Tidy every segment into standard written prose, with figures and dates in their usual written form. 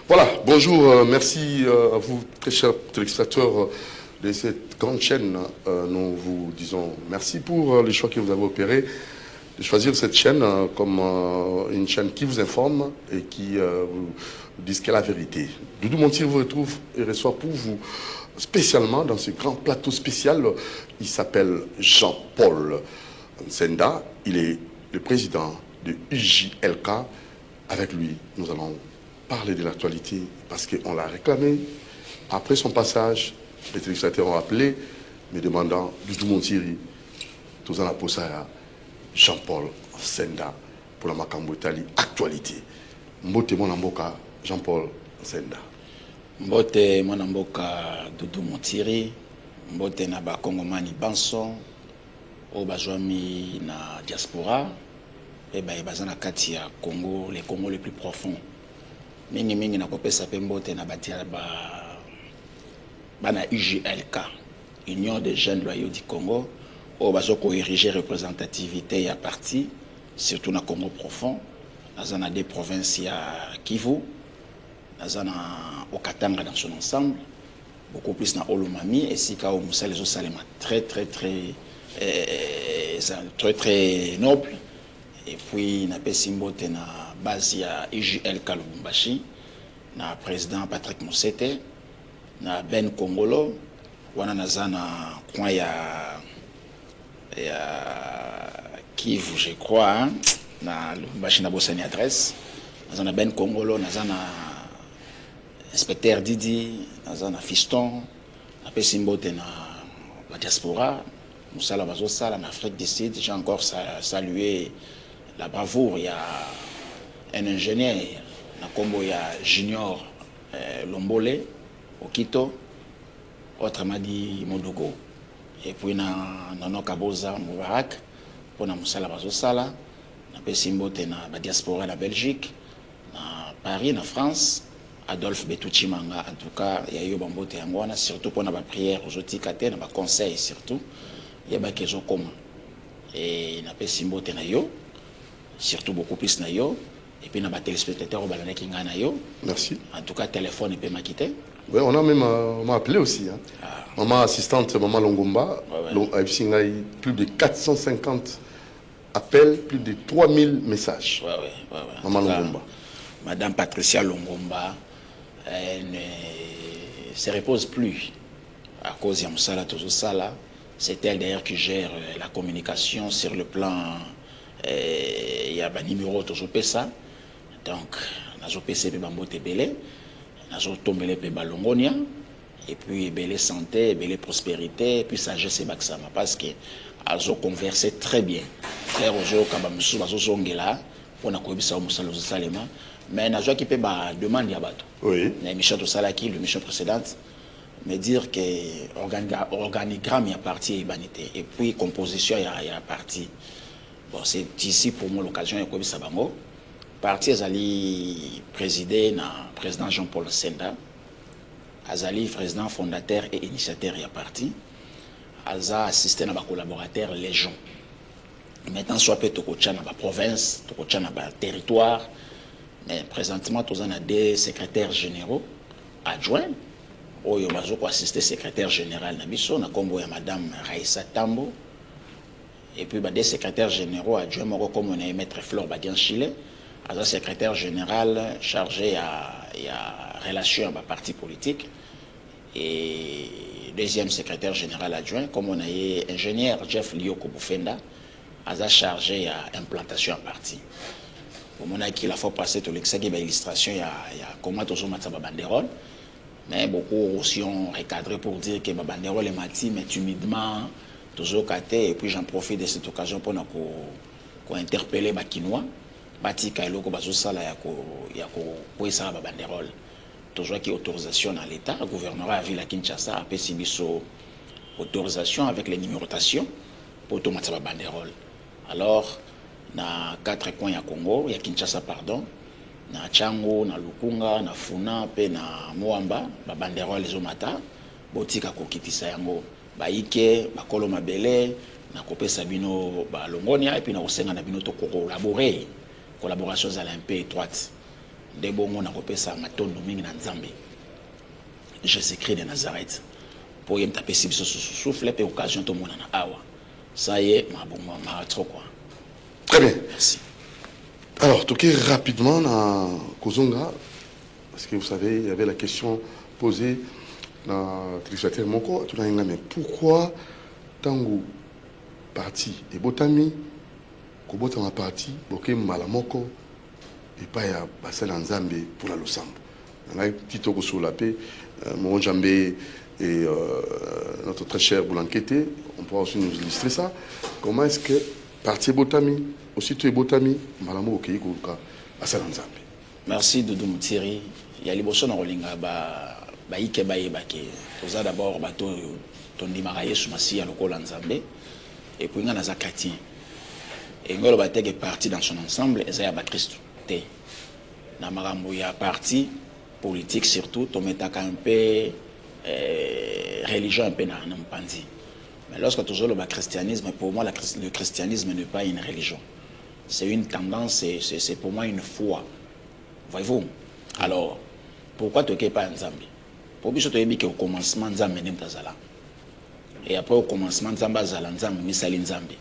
Voilà, bonjour, merci à vous, très chers téléspectateurs de cette grande chaîne. Nous vous disons merci pour le choix que vous avez opéré de choisir cette chaîne comme une chaîne qui vous informe et qui vous dit qu'est la vérité. Doudou Montir vous retrouve et reçoit pour vous spécialement dans ce grand plateau spécial. Il s'appelle Jean-Paul Nsenda. Il est le président de UJLK. Avec lui, nous allons parler de l'actualité parce qu'on l'a réclamé. Après son passage, les téléspectateurs ont appelé me demandant Doudou Montiri, tout en la posaya, Jean-Paul Nsenda pour la Makambo Italie actualité. Mbote Monamboka, Jean-Paul Nsenda. Mbote Monamboka Doudou Montiri, Mbote Naba Kongomani Banson, Obajwami na diaspora, et bazana kati ya Congo, les Congo les plus profonds. Mingi na kopesa pe mbote na batia bana UJLK, Union des jeunes loyaux du Congo, au bazoko ériger représentativité à parti, surtout na Congo profond, dans des provinces à Kivu, dans Okatanga dans son ensemble, beaucoup plus na Olomami et Sika au Moussa les Salema très noble. Et puis na pesimbote na base ya UJLK Lubumbashi, na président Patrick Moussete, na Ben Kongolo, wana nazana coin ya Kivu je crois, hein? Na Lubumbashi na bosani adresse, nazana Ben Kongolo, nazana inspecteur Didi, nazana Fiston, na pesimbote na la diaspora, Moussala Bazosala, en Afrique du Sud. J'ai encore salué la bravoure. Il y a un ingénieur, il y a Junior Lombole, Okito, autrement dit Modogo. Et puis, il y a Kaboza Moubarak, pour Moussala Bazosala, il y a la diaspora en Belgique, à Paris, en France, Adolphe Betouchi Manga. En tout cas, il y a eu Bambote Angwana, surtout pour la prière aux Otikate, dans le conseil surtout. Il y a des gens communs. Et il y a des symboles na yo, surtout beaucoup plus na yo. Et puis il y a des téléspectateurs au balané qui na yo. Merci. En tout cas, téléphone et peut m'acquitter. Oui, on a même appelé aussi. Hein. Ah. Maman assistante, maman Longomba, plus de 450 appels, plus de 3000 messages. Ouais. Maman Longomba. Madame Patricia Longomba, elle ne se repose plus à cause de Moussala Tozosala. C'est elle d'ailleurs qui gère la communication sur le plan. Il y a un numéro toujours ça. Donc, nous avons PC Bambote Belé, nous avons tombé le Balongonia, et puis Belé santé, Belé prospérité, et puis sagesse et Baksama. Parce que nous avons conversé très bien. Frère Ojo, Kabamsou, Bazo Zongela, pour nous connaître Moussalo Salema. Mais nous avons équipé ma demande à Bato. Oui. L'émission de Salaki, l'émission précédente. Me dire que organigramme y a parti et puis composition y a parti. Bon, c'est ici pour moi l'occasion de ça bango. Parti azali présidé na président Jean-Paul Nsenda, azali président fondateur et initiateur y a parti. Aza assisté na ba collaborateurs légion. Maintenant soit peut tokocha na ba province, tokocha na ba territoire. Mais présentement tous on a des secrétaires généraux adjoints. Oyo bazoko assisté secrétaire général na biso na kombo ya madame Raissa Tambo et puis des secrétaires généraux adjoints moko comme on a maître Flore Badian Chile as secrétaire général chargé à relation à parti politique et deuxième secrétaire général adjoint comme on a ingénieur Jeff Lioko Boufenda as chargé à implantation à parti pour mon qui la fois passé tout l'exagé ba illustration il y a comment toujours matsa ba banderole. Mais beaucoup aussi ont recadré pour dire que ma banderole est mati, mais timidement, toujours caté. Et puis j'en profite de cette occasion pour interpeller les Kinois. Bati Kailoko Bazosala pour ça ma banderole. Toujours qu'il y a autorisation dans l'État. Le gouvernement a vu la Kinshasa a fait autorisation avec les numérotations pour tout mettre ma banderole. Alors, dans 4 coins à Congo, il y a Kinshasa, pardon. Na Chango, na Lukunga, na Funa, pe na Moamba, ba banderole les omata, botika kokitisa yango, ba ike, ba kolo mabele, na kopesa bino ba longonia et puis na osenga na bino to collaborer, collaboration za un peu étroite. de bongo na kopesa matondo mingi na Nzambe. Jésus-Christ de Nazareth. Pour y taper si souffle et occasion tout le monde en awa. Ça y est, ma trop quoi. Très bien. Merci. Alors, toquer rapidement à Kozonga, parce que vous savez, il y avait la question posée dans le Moko, mais pourquoi Tango parti et Botami, Kobotama parti, Boke Malamoko, et pas ya Basel en Zambie pour la Losambo. On a un petit togo sur la paix, mon Jambé et notre très cher Boulankete, on pourra aussi nous illustrer ça. Comment est-ce que parti Botami, aussitôt Botami, Malamo Okei Kouka, Basel en Zambie. Merci Doudou Moutiri. Il y a les bossons en Rolinga, Baïke Baïbake. Toza d'abord, ton dimaraye sous Massi à l'Oko Lanzambe, et puis il y a un chrétien. Et ngolo bateke parti dans son ensemble, et ça y a Christ. Na marambo ya parti politique surtout, to metaka un peu religion un peu na mpandi. Mais lorsque tu joues le christianisme, pour moi le christianisme n'est pas une religion. C'est une tendance, c'est pour moi une foi. Voyez-vous? Alors, pourquoi tu n'es pas en Zambie? Pour que tu aies au commencement de Zambie, et après au commencement de Zambie, Zambie, Misali Zambie.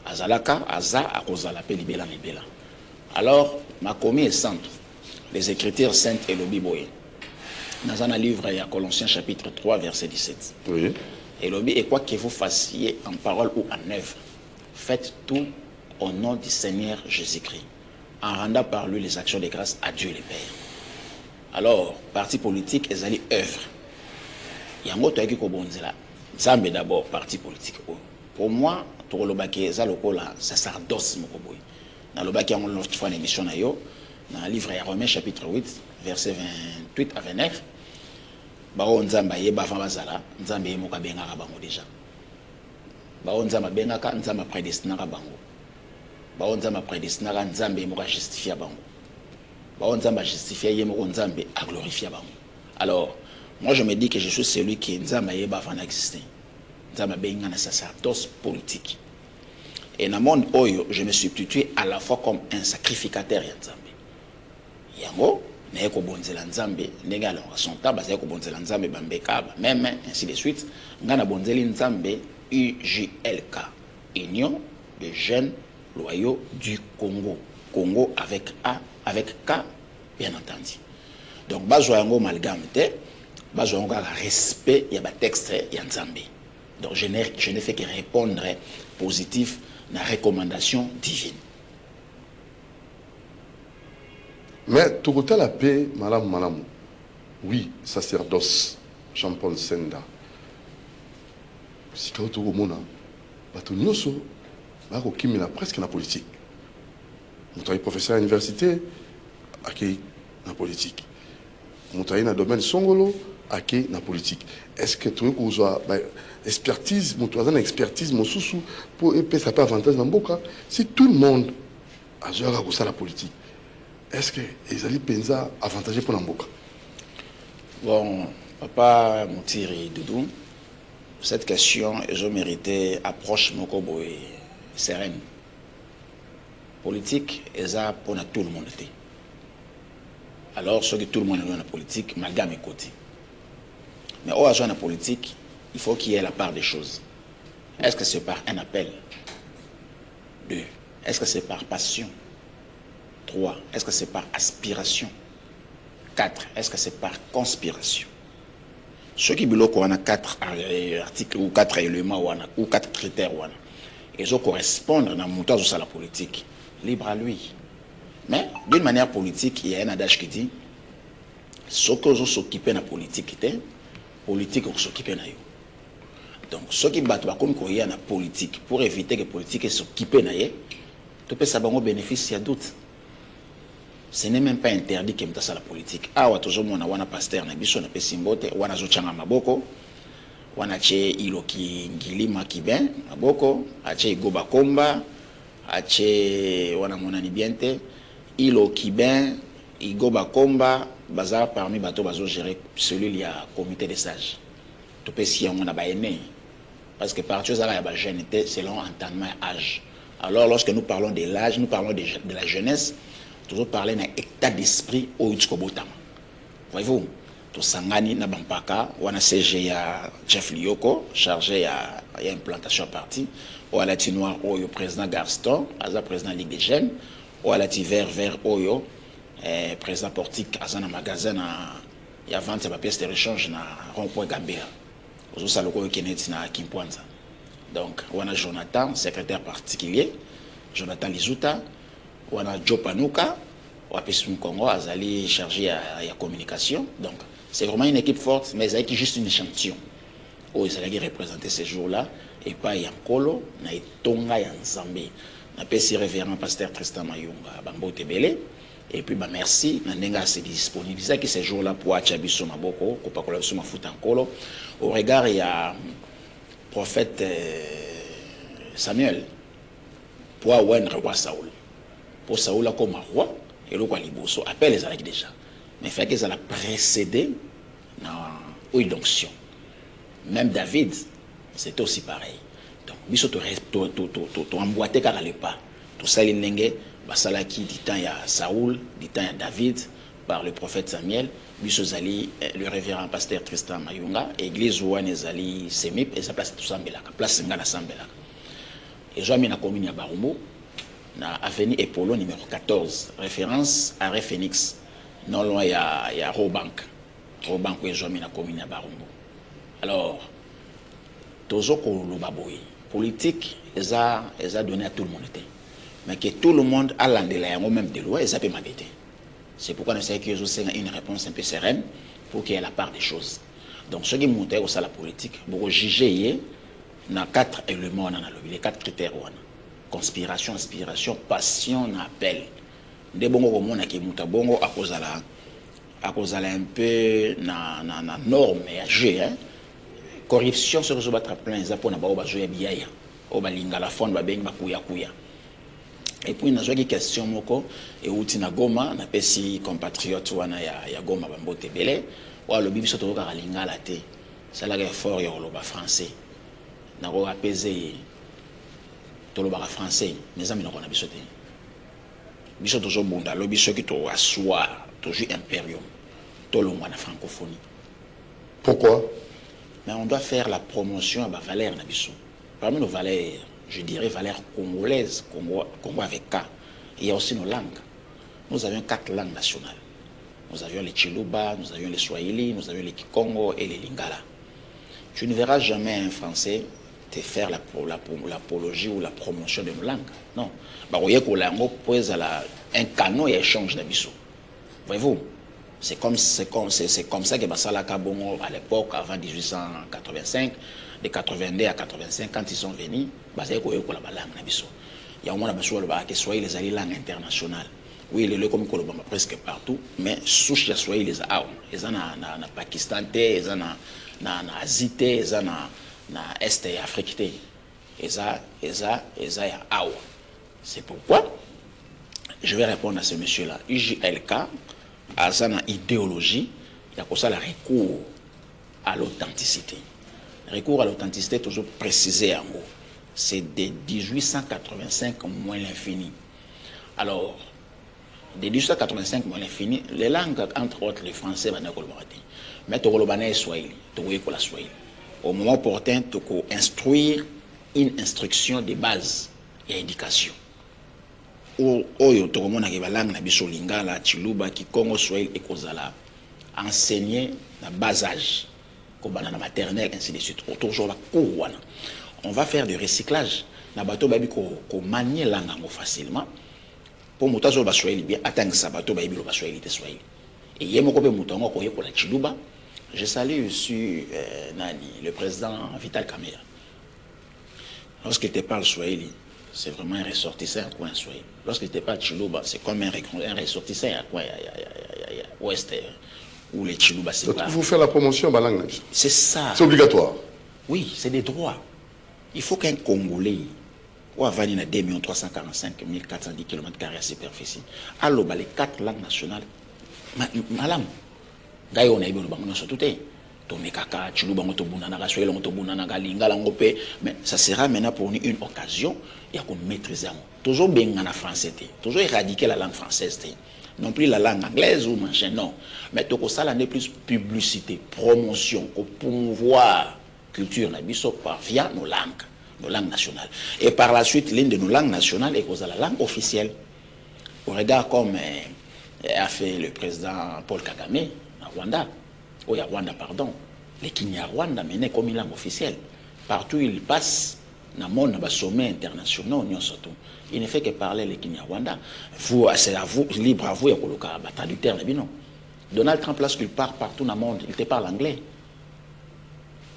Azalaka, Aza, Akozala, Libela, Libela. Alors, ma commis est centre. Les Écritures saintes et le Biboye. Dans un livre, il y a Colossiens chapitre 3, verset 17. Oui. Et le but est quoi que vous fassiez en parole ou en œuvre. Faites tout au nom du Seigneur Jésus-Christ, en rendant par lui les actions de grâce à Dieu le Père. Alors, parti politique, ils allaient œuvre. Il y a un autre qui est là. Zambé d'abord, parti politique. Pour moi, tout le baquet, ça le cola, ça sardos mokoboy. Dans le baquet, on l'a fait une émission dans le livre de Romains chapitre 8, verset 28 à 29. Bao nzamba yeba fa bazala, nzambe yemoka bengaka bango déjà. Bao nzamba bengaka, nzamba prédestinaka bango. Bao nzamba prédestinaka, nzambe yemoka justifier bango. Bao nzamba justifier yemoko nzambe a glorifier bango. Alors, moi je me dis que je suis celui qui nzamba yeba fa n'exister. Nzamba benga na sacerdoce politique. Et dans le monde oyo, je me substitue à la fois comme un sacrificateur ya nzambe. Yango naye ko bonzela nzambe ndenge alonga son taba zaye ko bonzela nzambe bambekaba même ainsi de suite ngana bonzeli nzambe UJLK, Union des jeunes loyaux du Congo. Congo avec A, avec K, bien entendu. Donc bazwa yango malgame te, bazwa yango respect ya ba texte ya nzambe. Donc je ne fais que répondre positif na recommandation divine. Mais tout la paix, madame, oui, sacerdoce, Jean-Paul Senda. Si tu as tout le monde, tu as presque la politique. Tu es professeur à l'université, tu es la politique. Tu es dans le domaine songolo, tu es la politique. Est-ce que tu as une expertise, tu as une expertise, pour ça peut avantage dans le boca? Si tout le monde a joué à la politique, est-ce que les alliés pensa avantagés pour l'Amboka? Bon, papa Moutiri Doudou, cette question, je méritais approche Mokobo et sereine. Politique, et ça pour tout le monde. Alors, ce que tout le monde est dans la politique, malgré mes côtés. Mais au agent de la politique, il faut qu'il y ait la part des choses. Est-ce que c'est par un appel? 2. Est-ce que c'est par passion? 3. Est-ce que c'est par aspiration? 4. Est-ce que c'est par conspiration? Ce qui bloque, on a 4 articles ou 4 éléments ou 4 critères. Ils correspondent dans le de la politique. Libre à lui. Mais d'une manière politique, il y a un adage qui dit ce que vous s'occupez de la politique, politique vous s'occupez de la. Donc, ce qui battent comme il y a la politique, pour éviter que la politique s'occupe de la, tu peux savoir bénéfice, il y a doute. Ce n'est même pas interdit que la politique. Ah, on a toujours un pasteur, on a besoin de simbote, on a zochanga maboko, on a che iloki ngilima kiben maboko, a che goba komba, a che on a monani biente, iloki ben, igoba komba, bazar parmi bateaux bazo gérer celui il y a comité de sages. Tu peux si on a baéné, parce que partout ça il y a ba jeunité selon entendement âge. Alors lorsque nous parlons de l'âge, nous parlons de la jeunesse. toujours parler d'un état d'esprit au Utskobotama. Voyez-vous, tout sangani na bampaka, on a CG à Jeff Lioko, chargé à implantation partie, ou à la noir au président Garston, à la président Ligue des Jeunes, ou à la vert Oyo, président Portique, à un magasin, il y a 20 pièces de rechange na rond-point Gambia. Aux autres locaux qui est na Kimpwanza. Donc, on a Jonathan, secrétaire particulier, Jonathan Lizuta, on a Joe Panuka, on a Pessoum Congo, Azali chargé à la communication. Donc, c'est vraiment une équipe forte, mais c'est juste une échantillon. Où ils allaient représenter ces jours-là, et pas Yankolo, na Tonga Yanzambe. Na pesi révérend pasteur Tristan Mayunga, Bambo Tebele, et puis bah merci, Nandenga s'est disponibilisé qui ces jours-là pour Achabiso Maboko, Kopakola Suma Futankolo. Au regard, il y a prophète Samuel, pour Owen roi Saoul. Pour Saoul comme roi, et le roi Liboso appelle les Alec déjà. Mais il fait qu'ils allaient précéder dans l'onction. Même David, c'était aussi pareil. Donc, biso to emboîté car le pas. Tout ça les nengue, basalaki dit temps il y a Saoul, dit temps il y a David par le prophète Samuel, biso zali le révérend pasteur Tristan Mayunga, église ouane zali semip et ça place tout ça mbelaka, place ngana sambelaka. Et j'ai mis la commune à Barumbo, na avenue Epolo numéro 14, référence à Phoenix. Non loin il y a Robank. Robank où j'ai mis la commune à Barumbo. Alors, toujours qu'on le baboui. Politique, ils ont donné à tout le monde. Mais que tout le monde a l'andélé, même de loi, ils ont pu m'habiter. C'est pourquoi nous savons qu'ils ont une réponse un peu sereine pour qu'il y ait la part des choses. Donc, ceux qui montent au sein de la politique, pour juger, il y a 4 éléments dans le les 4 critères. Conspiration, inspiration, passion, appel. Des bons moments qui montent à bongo à cause de un peu na norme à jouer. Corruption sur le battre plein ils apprennent à jouer bien au balinga la fond ba benga kuya kuya et puis na joki question moko et outi na Goma na pesi compatriote wana ya Goma Bambo Tebele wa lobi biso to ka lingala te ça la effort ya loba français na ko apaiser to loba français mes amis na ko na biso te biso toujours bunda lobi so ki to assoir toujours impérium to lo na francophonie. Pourquoi? Mais on doit faire la promotion à la valeur Nabiso. Parmi nos valeurs, je dirais valeurs congolaises, Congo avec K. Il y a aussi nos langues. Nous avions 4 langues nationales. Nous avions les Chiluba, nous avions les Swahili, nous avions les Kikongo et les Lingala. Tu ne verras jamais un Français te faire l'apologie ou la promotion de nos langues. Non. Un canon et échange d'Abiso. Voyez-vous? C'est comme ça que Bassala Kabongo, à l'époque, avant 1885, de 82 à 85, quand ils sont venus, il y a un moment qui soit les alliés langues internationales. Oui, les comme presque partout, mais souche de soyez les a. Ils ont na Pakistan, ils ont na Asie, ils ont na Est et Afrique. Ils ont à. C'est pourquoi je vais répondre à ce monsieur-là. UJLK. À une idéologie, il y a pour ça le recours à l'authenticité. Le recours à l'authenticité est toujours précisé en haut. C'est de 1885 moins l'infini. Alors, de 1885 moins l'infini, les langues, entre autres, le français, mais tu as le Swahili, au moment opportun, tu peux instruire une instruction de base et indication. Oyo to komona ke balanga na biso lingala chiluba kikongo swahili ekozala enseigner na bas âge comme na maternelle ainsi de suite toujours la cour wana on va faire du recyclage na bato babi ko manier langue ngo facilement pour mutazo ba swahili bien atangisa bato babi lo ba swahili te swahili et yemo ko be mutongo ko yekola chiluba. Je salue aussi le président Vital Kamerhe lorsqu'il te parle swahili. C'est vraiment un ressortissant à coin Swahili. Lorsque tu parles de Chiluba, c'est comme un ressortissant à coin ouest où les Chiluba c'est pas. Il faut faire la promotion à la langue. C'est ça. C'est obligatoire. Oui, c'est des droits. Il faut qu'un Congolais, ou avant il y a 2 345 410 km² à superficie, alors les 4 langues nationales, madame, on a eu le banc, tout est. Tomekaka, Chulubango Tobunanaga, Soyelongo Tobunanaga, Lingala Ngope. Mais ça sera maintenant pour nous une occasion et qu'on maîtrise. Toujours bien en français, toujours éradiquer la langue française. Non plus la langue anglaise ou machin, non. Mais tout ça, là, n'est plus publicité, promotion, au pouvoir, culture, via nos langues nationales. Et par la suite, l'une de nos langues nationales est la langue officielle. Au regard comme a fait le président Paul Kagame à Rwanda, ou à Rwanda, pardon, les Kinyarwanda mené comme une langue officielle. Partout où il passe, dans le monde, sommet internationaux, il ne fait que parler les Kinyarwanda. C'est à vous, libre à vous, il y a un traducteur. Donald Trump, lorsqu'il part partout dans le monde, il te parle anglais.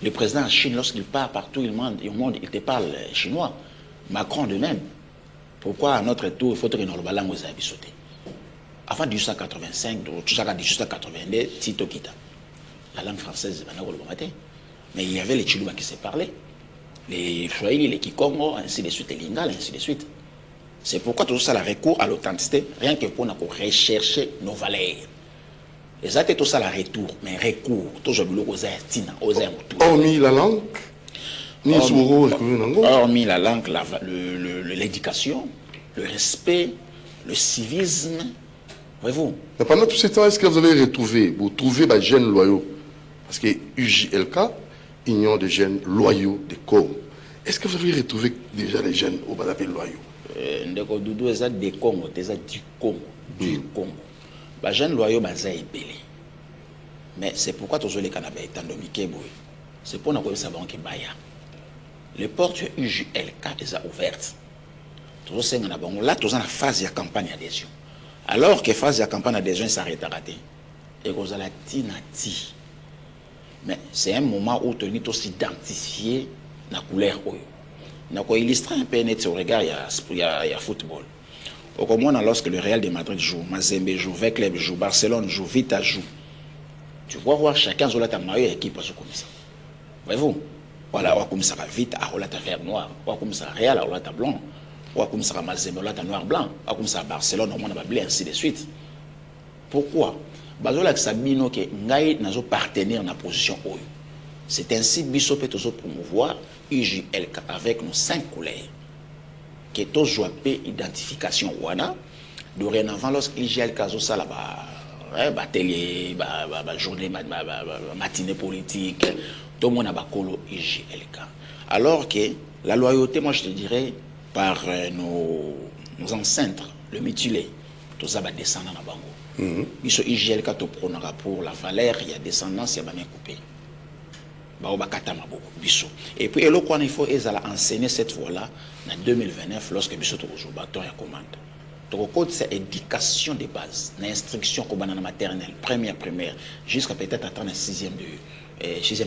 Le président en Chine, lorsqu'il part partout au monde, il te parle chinois. Macron de même. Pourquoi à notre tour, il faut que nous le langue aux habits sautés. Avant 1885, 1882, Tito Kita. La langue française, mais il y avait les Chiluba qui se parlaient. Les Swahili, les Kikongo, ainsi de suite, les Lingala, ainsi de suite. C'est pourquoi tout ça, le recours à l'authenticité, rien que pour rechercher nos valeurs. Et ça, tout ça, le retour, mais recours, toujours hormis la langue, hormis la langue, l'éducation, le respect, le civisme, voyez-vous. Mais pendant tout ce temps, est-ce que vous avez retrouvé, vous trouvez des jeunes loyaux? Parce que UJLK, Union des jeunes loyaux de Congo. Est-ce que vous avez retrouvé déjà les jeunes au Badapé loyaux? Ndeko Doudou, c'est des Congo, c'est du Congo. Du Congo. Les jeunes loyaux, c'est belé. Mais c'est pourquoi tous les Canadiens étant domiqués, c'est pour nous savoir que les portes UJLK sont ouvertes. Là, tous en phase de campagne d'adhésion. Alors que phase de campagne d'adhésion s'arrête à rater. Et vous allez tinati. Mais c'est un moment où tu dois s'identifier la couleur. Donc, il illustre un peu net au regard, il y a football. Au moins, lorsque le Real de Madrid joue, Mazembe joue, Vecleb joue, Barcelone joue, Vita joue, tu vois voir chacun sur la maillot équipe comme ça. Voyez-vous? Voilà, comme ça Vita, à la vert noir, comme ça Real, à la blanc, comme ça Mazembe, à la noir blanc, comme ça Barcelone, au moins bleu, ainsi de suite. Pourquoi? Bazola que Sabino que ngai nazo partenaire dans la position haut. C'est ainsi biso peut toujours promouvoir UJLK avec nos 5 couleurs. Que tous jouent identification wana. Dorénavant lorsque UJLK zo ça là télé, journée matinée politique, tout le monde a bakolo UJLK. Alors que la loyauté, moi je te dirais par nos ancêtres, le mutilé, tout ça va descendre dans bango. Biso IGLK to pronera pour la valeur, il y a descendance, il y a bien coupé. Et puis, il faut enseigner cette fois-là en 2029 lorsque Biso to joue bâton et commande. Donc, c'est éducation de base, l'instruction qu'on a dans la maternelle, première, jusqu'à peut-être attendre la 6e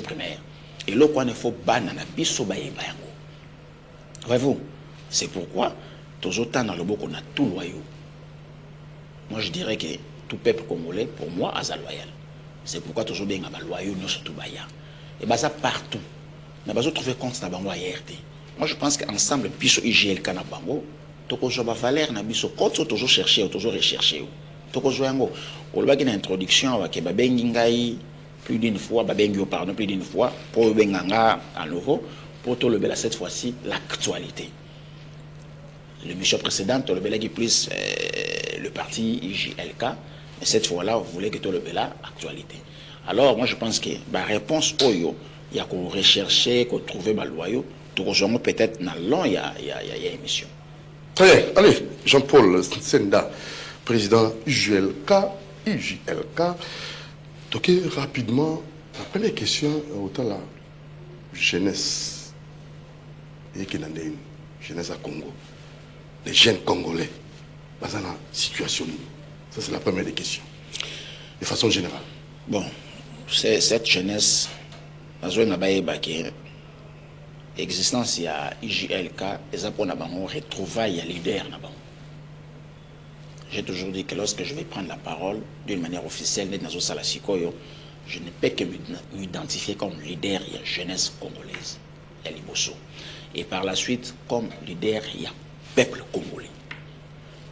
primaire. Et là, il faut banana Biso baye bayango. Voyez-vous, c'est pourquoi, toujours dans le beau qu'on a tout loyaux. Moi, je dirais que tout peuple congolais, pour moi, est loyal. C'est pourquoi toujours bien loyaux, nous surtout baya. Et bien ça partout. Nous avons trouvé compte dans la RT. Moi, je pense qu'ensemble, biso IGLK na bango, toko joba valeur na biso compte toujours chercher, toujours rechercher. Toko joyango. Au lieu d'une introduction, avec babengi ngai plus d'une fois, babengi pardon plus d'une fois, pour benganga à nouveau, pour tout le bel cette fois-ci l'actualité. Le mission précédente, le bel plus le parti IGLK. Mais cette fois-là, vous voulez que tout le bela actualité. Alors, moi, je pense que la réponse au yo, il y a qu'on rechercher, qu'on trouver ma loyau, tout rejoindre peut-être dans long, il y a émission. Très bien. Allez, Jean-Paul Senda, président UJLK. Donc, rapidement, la première question, autant la jeunesse, et qui est une jeunesse à Congo, les jeunes Congolais, dans la situation. Ça, c'est la première des questions. De façon générale. Bon, c'est cette jeunesse, l'existence, il y a IJLK, et ça pour nous retrouver, il y a leader. J'ai toujours dit que lorsque je vais prendre la parole d'une manière officielle, je ne peux que m'identifier comme leader, il y a jeunesse congolaise, il y a Liboso. Et par la suite, comme leader, il y a peuple congolais.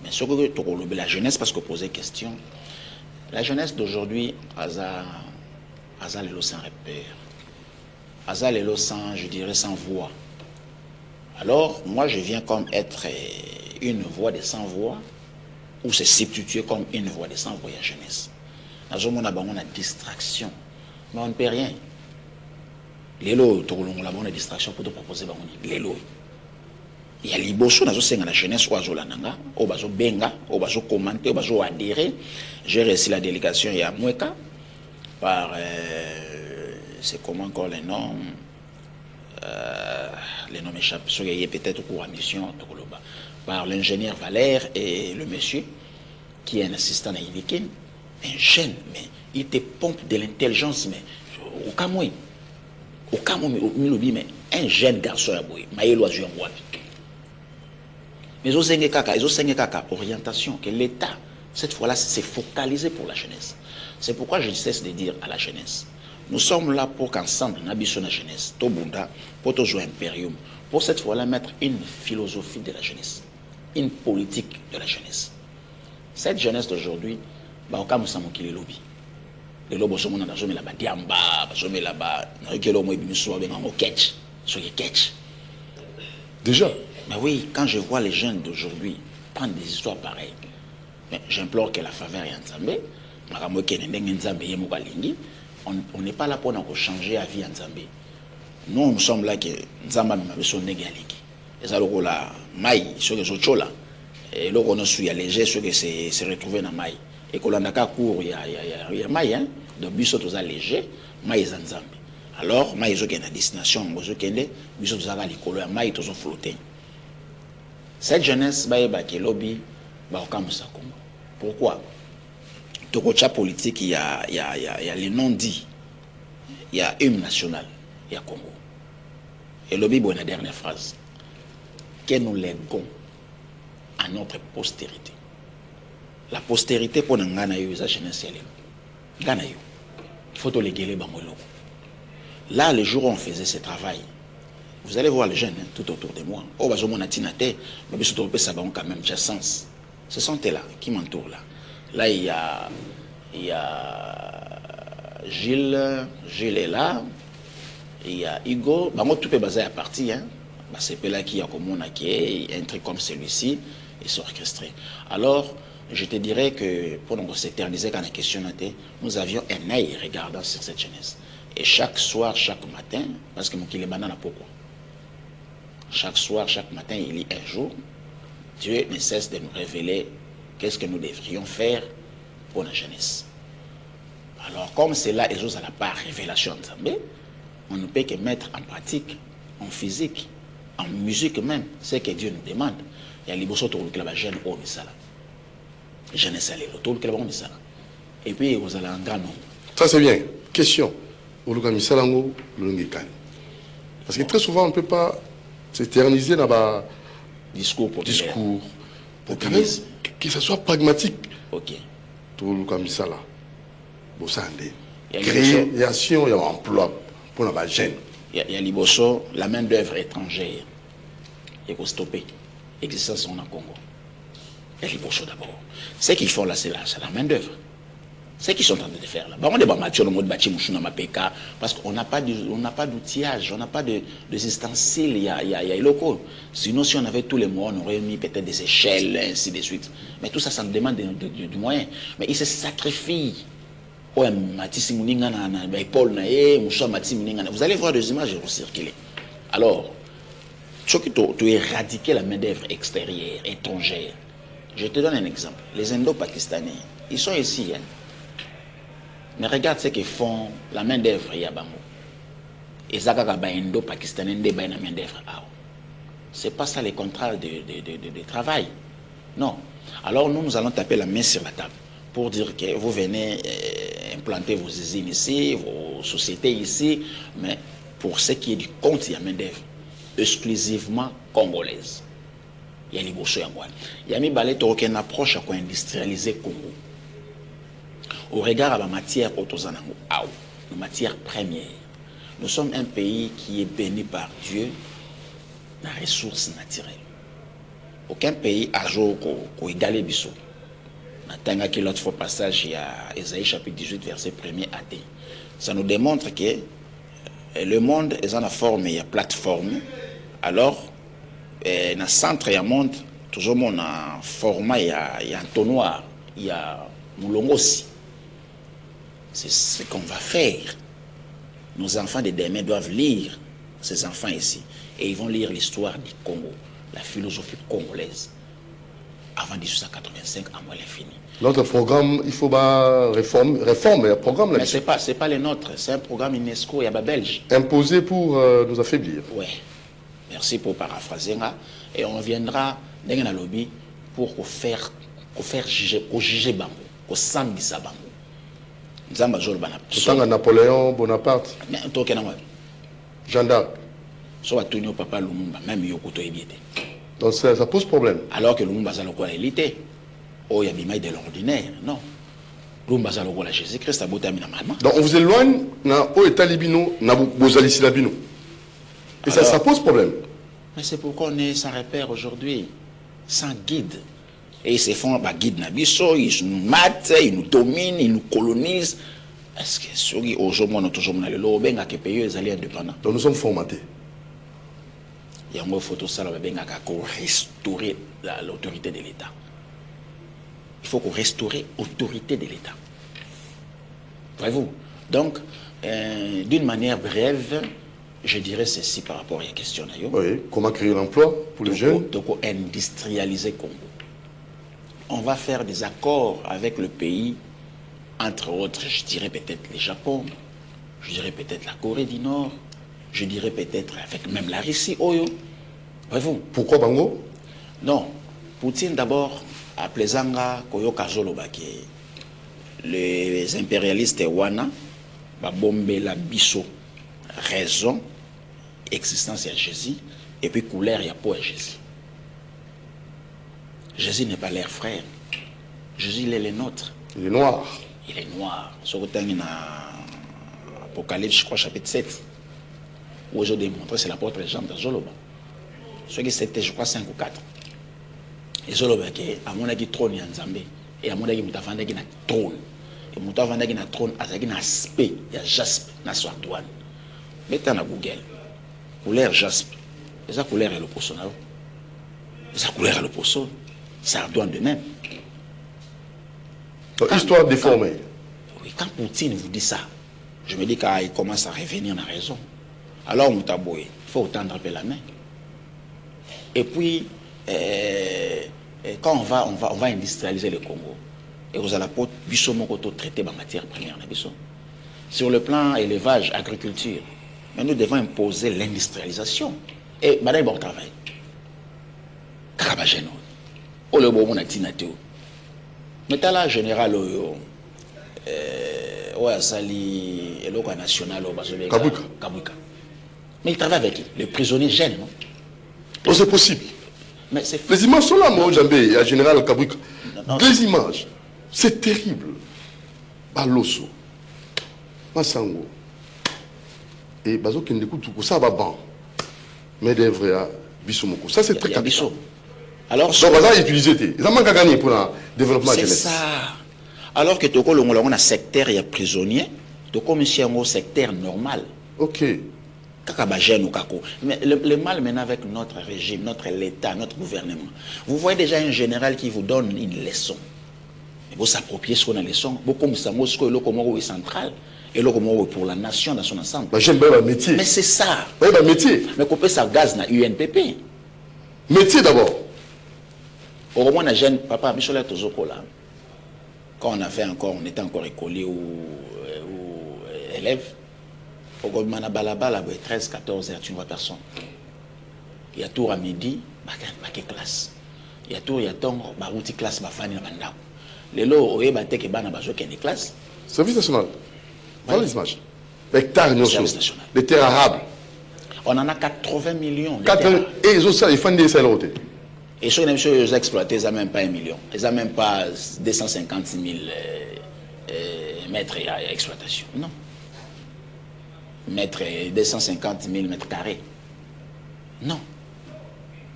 Mais ce que la jeunesse, parce que poser question, la jeunesse d'aujourd'hui, Azalelo sans repère. Azalelo sans, je dirais, sans voix. Alors, moi, je viens comme être une voix de sans voix, ou se substituer comme une voix de sans voix à jeunesse. On a distraction, mais on ne peut rien. Lélo, on a une distraction pour te proposer. Lélo. Il y a liboso dans la jeunesse, au bazo benga, au bazo commenter, au bazo adhérer. J'ai reçu la délégation il y a Mweka par, c'est comment encore les noms m'échappent, peut-être pour la mission, par l'ingénieur Valère et le monsieur qui est un assistant à Ilikin, un jeune, mais il te pompe de l'intelligence, mais au cas où, mais un jeune garçon à boy, maïlo a joué en bois. Mais ils ont kaka orientation que l'État, cette fois-là, s'est focalisé pour la jeunesse. C'est pourquoi je cesse de dire à la jeunesse, nous sommes là pour qu'ensemble, nous habitons la jeunesse, Tobunda, pour jouer impérium, pour cette fois-là mettre une philosophie de la jeunesse, une politique de la jeunesse. Cette jeunesse d'aujourd'hui, bah, au cas où ça m'a quitté le lobby. Les lobbies sont là-bas, là-bas, diamba, là-bas, catch. Déjà. Mais oui, quand je vois les jeunes d'aujourd'hui prendre des histoires pareilles, j'implore que la faveur est en Zambé, on n'est pas là pour changer la vie en Zambé. Nous sommes là que Zamba m'a besoin de négaliki. Et ça, là, maï, sur les autres là, et là, on a su léger, ceux qui se retrouvent dans maï. Et qu'on a qu'à court, il y a maï, hein, donc, bisous, tous léger, maï, en Zambé. Alors, maï, ils ont une destination, ils ont une bisous, tous l'école, maï, tous ont flotté. Cette jeunesse, qui lobby, pourquoi? Tokocha politique, il y a les non-dits, il y a hymne national, il y a Congo. Et lobby, la dernière phrase, que nous léguons à notre postérité. La postérité pour nous gagner la jeunesse, il faut te léguer les bangolo. Là, le jour où on faisait ce travail, vous allez voir les jeunes hein, tout autour de moi. Oh, bah, je m'en attends, mais je trouve que ça va quand même, j'ai sens. Ce sont eux là qui m'entourent là. Là, il y a Gilles est là. Il y a Hugo. Bah, moi, tout est basé à partir. Hein. Bah, c'est là qui a comme un truc comme celui-ci et c'est orchestré. Alors, je te dirais que pour nous s'éterniser quand la question était, nous avions un œil regardant sur cette jeunesse. Et chaque soir, chaque matin, parce que mon qui est banane pourquoi? Chaque soir, chaque matin, il y a un jour, Dieu ne cesse de nous révéler qu'est-ce que nous devrions faire pour la jeunesse. Alors, comme c'est là, et à la part révélation, on ne peut que mettre en pratique, en physique, en musique même, ce que Dieu nous demande. Il y a les bossos autour de la jeune au Misala. Jeunesse à l'autour de la Misala. Et puis, vous allez en grand nombre. Ça, c'est bien. Question. Parce que très souvent, on ne peut pas s'éterniser dans le discours. Pour quand même que ce soit pragmatique. Ok. Tout le comme ça là. Bon, ça, création et emploi pour la jeune. Il y a Liboso, la main-d'œuvre étrangère. Il faut stopper. L'existence en Congo. Il y a Liboso d'abord. Ce qu'ils font là, c'est la main-d'œuvre. Ce qu'ils sont en train de faire là. On est dans mode bâti parce qu'on n'a pas d'outillage, on n'a pas de ustensiles, il y a locaux. Sinon, si on avait tous les moyens, on aurait mis peut-être des échelles, ainsi de suite. Mais tout ça, ça nous demande du moyen. Mais ils se sacrifient. Vous allez voir des images qui vont circuler. Alors, tu as éradiqué la main-d'œuvre extérieure, étrangère. Je te donne un exemple. Les Indo-Pakistanais, ils sont ici. Hein. Mais regarde ce qu'ils font, la main-d'œuvre, il y a bango. Et ça, Indo-Pakistanais, la main-d'œuvre. Ce n'est pas ça les contrats de travail. Non. Alors nous allons taper la main sur la table pour dire que vous venez implanter vos usines ici, vos sociétés ici, mais pour ce qui est du compte, il y a main-d'œuvre exclusivement congolaise. Il y a les bourgeois. Il y a une approche à industrialiser Congo. Au regard à la matière la matière première, nous sommes un pays qui est béni par Dieu dans les ressources naturelles. Aucun pays a joué qu'au égalé bissot. Natanga qui l'autre fois passage, il y a Ésaïe chapitre 18, verset 1er à D. Ça nous démontre que le monde est en forme, il y a plateforme. Alors, dans le centre, il y a monde, toujours mon format, il y a un tonnoir, il y a moulongo aussi. C'est ce qu'on va faire. Nos enfants de demain doivent lire ces enfants ici. Et ils vont lire l'histoire du Congo, la philosophie congolaise. Avant 1885, à moi, elle est finie. Notre programme, il faut réformer le programme là. Mais ce n'est pas le nôtre, c'est un programme UNESCO, il y a Belge. Imposé pour nous affaiblir. Oui. Merci pour paraphraser. Et on viendra dans le lobby pour faire juger Bango, pour sambisa Bango. Nous avons Napoléon Bonaparte. Mais on toque Jeanne d'Arc. Soit tout papa Lumumba, même Yokoto Ebiete. Donc ça pose problème. Alors que Lumumba a le l'élite. Oh, il y a des de l'ordinaire. Non. Lumumba a le Jésus-Christ a bouté à Minamama. Donc on vous éloigne na o état libino na bozalisi labino. Et ça pose problème. Mais c'est pourquoi on est sans repère aujourd'hui, sans guide. Et ils se font un guide Nabiso, ils nous matent, ils nous dominent, ils nous colonisent. Est-ce que aujourd'hui, on a toujours le lobby qui paye les alliés indépendants? Donc nous sommes formatés. Il y a une photo ça pour restaurer l'autorité de l'État. Il faut qu'on restaure l'autorité de l'État. Voyez-vous? Donc, d'une manière brève, je dirais ceci par rapport à la question. Oui, comment créer l'emploi pour les jeunes? Donc, industrialiser Congo. On va faire des accords avec le pays, entre autres, je dirais peut-être le Japon, je dirais peut-être la Corée du Nord, je dirais peut-être avec même la Russie, Oyo. Voyez-vous? Pourquoi Bango? Non. Poutine d'abord, à Plezanga, Koyo Kazolobake, les impérialistes Wana, Babombe la Bisso, raison, existence à Jésus, et puis couleur, il y a pas à Jésus. Jésus n'est pas leur frère. Jésus, il est le nôtre. Il est noir. Il est noir. Sur le temps, il y a Apocalypse, je crois, chapitre 7. Où je démontre, c'est l'apôtre Jean de Zoloba. Ce qui c'était, je crois, 5 ou 4. Et Zoloba, à mon avis, trône, il y a un Zambé. Et à mon avis, il y a un trône. Et il y a un trône, il y a un aspect, il y a jaspe, il y a un douane. Mettez dans Google. Couleur jaspe. Et ça, couleur est le poisson. Et ça, couleur est le poisson. Ça douane de même. Donc, histoire déformée. Oui, quand Poutine vous dit ça, je me dis qu'il commence à revenir dans la raison. Alors, Moutaboué, il faut tendre un peu la main. Et puis, quand on va industrialiser le Congo, et vous allez traiter ma matière première. Sur le plan élevage, agriculture, mais nous devons imposer l'industrialisation. Et madame, bon travail. Karabageno. O le bon atinateo. Mais t'as là, général, Sali, et l'Oka national, Kabuka. Mais il travaille avec les prisonniers jeunes, non? Donc c'est possible. Mais c'est les images sont là, moi, Jambé, à Général Kabuka. Des images. C'est terrible. Baloso. Massango. Et Bazo Kendekou, ça va ban. Mais des vrais, Bissomoko. Ça, c'est très capital. Alors, donc, on va utiliser. Ils ont manqué à gagner pour le développement de jeunesse. C'est ça. Alors que Toko, on a un secteur, il y a prisonniers. Toko, monsieur, un secteur normal. Ok. Mais le mal maintenant avec notre régime, notre l'État, notre gouvernement. Vous voyez déjà un général qui vous donne une leçon. Vous s'appropriez sur la leçon. Vous comme ça, moi, le Comoro est central. Et le Comoro est pour la nation dans son ensemble. J'aime bien le métier. Mais c'est ça. Oui, le métier. Mais couper ça gaz dans UNPP. Métier d'abord. Au moins, la jeune papa, Michel Tozokola, quand on était encore écolier ou élève, au Goldman Balabala, 13, 14 heures, tu ne vois personne. Il y a tour à midi, il y a classe. Il y a tour, il y a ton, il classe, il y a bandao. Les lots, il y a des classes. Service national. Voilà les images. Hectares, les terres arables. On en a 80 millions. 80, et ils ont ça, ils font des salariés. Et sur les choses exploitées, ils n'ont même pas 1 million. Ils n'ont même pas 250 000 mètres d'exploitation. Non. 250 000 mètres carrés. Non.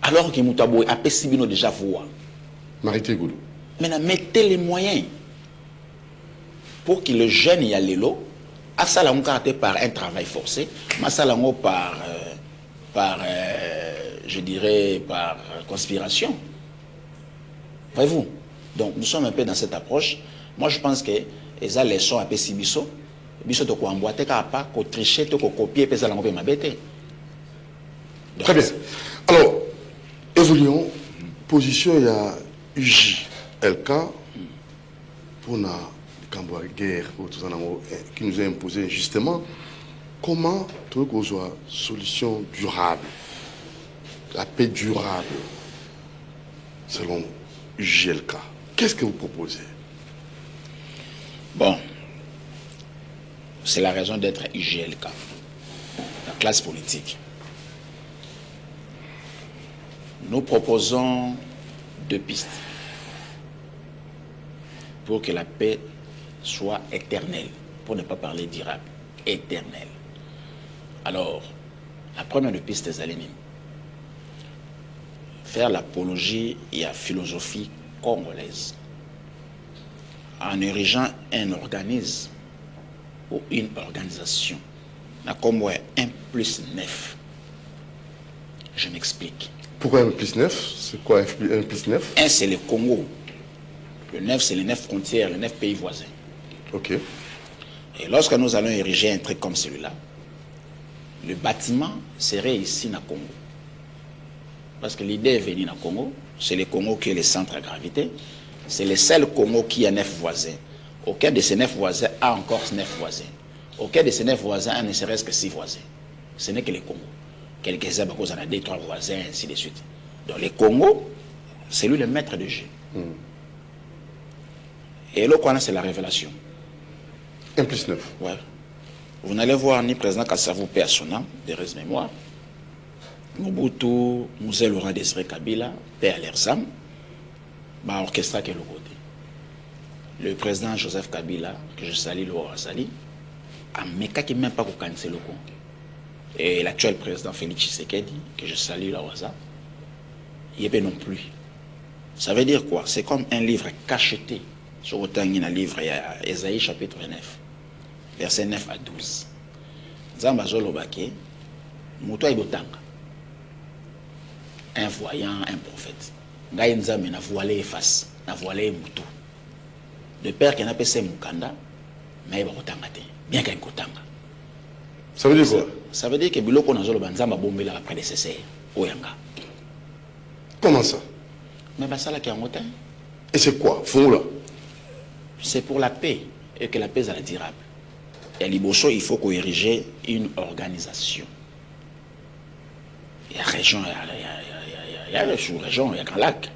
Alors que Moutaboué a Pessibino déjà voix. Marité Goulou. Maintenant, mettez les moyens pour que le jeune y a l'élo, à ça là on caractère par un travail forcé, à ça là on je dirais par conspiration. Voyez-vous? Donc nous sommes un peu dans cette approche. Moi je pense que les leçons à Pessibiso, biso to ko emboîter ka pas, ko tricher, to ko copier, puis ça là on peut m'abêter. Très bien. Alors, évoluons. Position, il y a UJLK pour la guerre qui nous a imposé justement. Comment trouver une solution durable, la paix durable, selon UJLK? Qu'est-ce que vous proposez? Bon, c'est la raison d'être UJLK, la classe politique. Nous proposons 2 pistes pour que la paix soit éternelle, pour ne pas parler durable, éternelle. Alors, la première piste est d'aller faire l'apologie et la philosophie congolaise en érigeant un organisme ou une organisation. Comme 1+9. Je m'explique. Pourquoi 1+9? C'est quoi 1+9? 1, c'est le Congo. Le 9, c'est les 9 frontières, les 9 pays voisins. Ok. Et lorsque nous allons ériger un truc comme celui-là, le bâtiment serait ici dans le Congo. Parce que l'idée est venue dans le Congo. C'est le Congo qui est le centre à gravité. C'est le seul Congo qui a 9 voisins. Aucun de ces 9 voisins a encore 9 voisins. Aucun de ces 9 voisins a ne serait-ce que 6 voisins. Ce n'est que le Congo. Quelques-uns, parce qu'on a 2, 3 voisins, ainsi de suite. Donc le Congo, c'est lui le maître de jeu. Et là, c'est la révélation. 1+9. Ouais. Vous n'allez voir ni président Kassavou paix à son nom, de reste mémoire. Mobutu, Moussé Laurent Désiré Kabila, paix à leurs âmes. Bah, orchestra qui est le côté. Le président Joseph Kabila, que je salue, le Sali, a méca qui même pas pour cancer le Congo. Et l'actuel président Félix Tshisekedi, que je salue la Waza, il n'y a pas non plus. Ça veut dire quoi? C'est comme un livre cacheté. Sur autant il y a un livre, il y a Ésaïe chapitre 9, versets 9 à 12. Zamba Zolobake, Moutoua Ibotanga, un voyant, un prophète. Ngaï Nzambe n'a voilé face, n'a voilé Moutou. De père qui n'a pas fait Moukanda, mais il va Kotanga, bien qu'il y ait Kotanga. Ça veut dire quoi? Ça veut dire que Biloko Nazolo Nzamba bombé la prédécesseur, Oyanga. Comment ça? Mais bah ça là qui est en motin. Et c'est quoi? Fond là? C'est pour la paix et que la paix soit durable. Et à Liboso, il faut qu'on érige une organisation. Il y a région, il y a sous-région, il y a Grand Lac.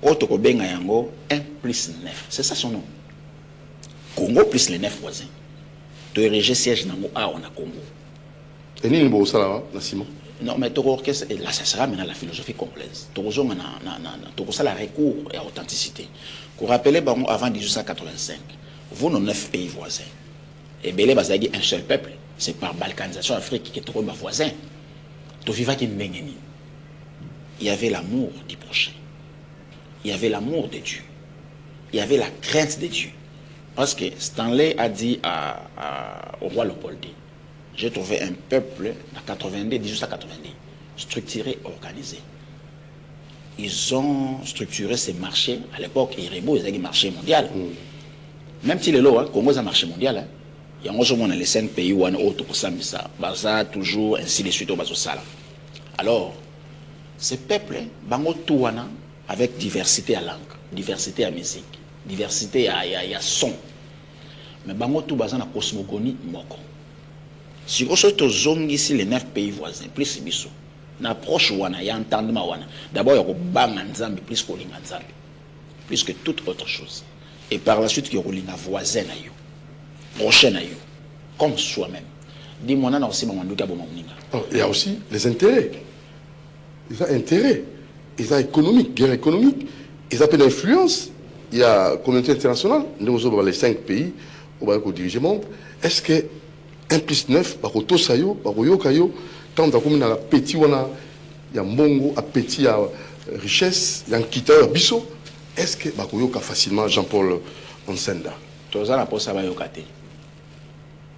Autre Benga Yango, 1+9. C'est ça son nom. Congo plus les 9 voisins. Tu ériger siège dans le A, on a Congo. Et ni le ça là, Simon? Non, mais tu orchestre, et là, ça sera maintenant la philosophie congolaise. Tu as la recours et authenticité. Vous vous rappelez, avant 1885, vous, nos 9 pays voisins, et Belé, vous avez dit un seul peuple, c'est par balkanisation africaine qui est trop voisin. Tu vivais qui il y avait l'amour du prochain. Il y avait l'amour de Dieu. Il y avait la crainte de Dieu. Parce que Stanley a dit au roi Léopold, j'ai trouvé un peuple en 1890, structuré, organisé. Ils ont structuré ces marchés. À l'époque, Irebo, ils avaient un marché mondial. Même si les lots, Congo, c'est un marché mondial. Il y a un les 5 pays où on a autre pour ça, Baza, toujours, ainsi de suite, au Bazosala. Alors, ces peuples, bango touana, avec diversité à langue, diversité à musique, diversité à son. Mais bango tout bazan à cosmogonie moko. Si vous êtes aux zones ici, les 9 pays voisins, plus biso, n'approche wana, y a entendement wana. D'abord, il y a bang nzambi, plus que nzambi, plus que toute autre chose. Et par la suite, il y a un voisin à you, prochain à you, comme soi-même. Dis-moi, non, aussi, il y a aussi les intérêts. Ils ont intérêt. Ils ont économique, guerre économique. Ils ont peu d'influence. Il y a la communauté internationale. Nous avons les 5 pays où on dirige le monde. Est-ce que 1+9, par Tosayo, par Yokayo, quand on a petit, il y a Mongo, à petit, à richesse, il y a un Kita, à Bisso. est-ce que bakoyoka facilement Jean-Paul Nsenda?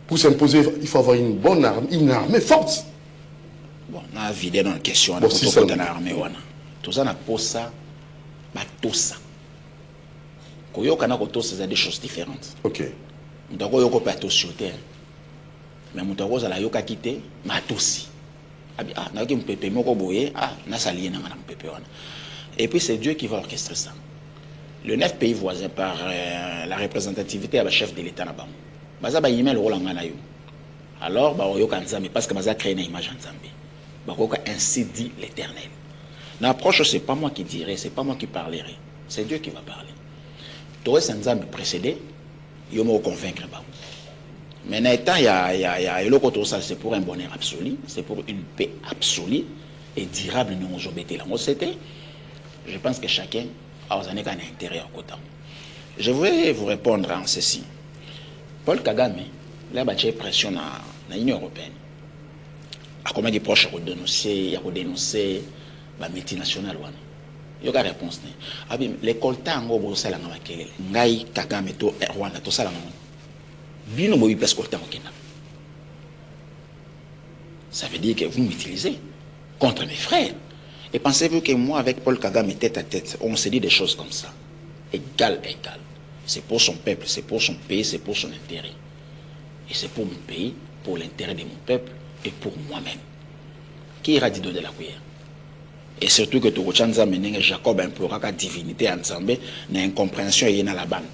Pour s'imposer, il faut avoir une bonne armée, une armée forte. Bon, on a vidé dans la question. Bon, si ça... Tout ça, on a posé ça. Koyoka na kotosa, c'est des choses différentes. Ok. Donc, on peut pas sur terre. Mais on a la yoka quitté, mais aussi. Ah, n'a pas mpépé, moko boye, ah, n'a salié n'a pas mpépé. Et puis c'est Dieu qui va orchestrer ça. Le 9 pays voisins par la représentativité à la chef de l'État là-bas. Baza ba yimel rôle ngana yo. Alors ba yoka nzambe parce que baza créer une image nzambe. Ba yoka ainsi dit l'Éternel. L'approche c'est pas moi qui dirai, c'est pas moi qui parlerai. C'est Dieu qui va parler. Toi c'est nzambe précédé, yo me convaincre ba. Mais n'étant il y a le côté ça c'est pour un bonheur absolu, c'est pour une paix absolue et durable nous nous obéter là. Moi c'était je pense que chacun a un intérêt au côté. Je vais vous répondre en ceci. Paul Kagame, là, il y a pression dans l'Union européenne. À combien de proches il y a dénoncé la multinationale. Il y a une réponse. Les coltans ont besoin de faire Ngai Kagame to Rwanda to ça la Bino mo place coltan au Kenya. Ça veut dire que vous m'utilisez contre mes frères. Et pensez-vous que moi avec Paul Kagame tête à tête, on se dit des choses comme ça, égal à égal. C'est pour son peuple, c'est pour son pays, c'est pour son intérêt. Et c'est pour mon pays, pour l'intérêt de mon peuple et pour moi-même. Qui ira dit de la cuillère? Et surtout que tout le monde Jacob implora la divinité en Nzambe, na incompréhension et na la banne.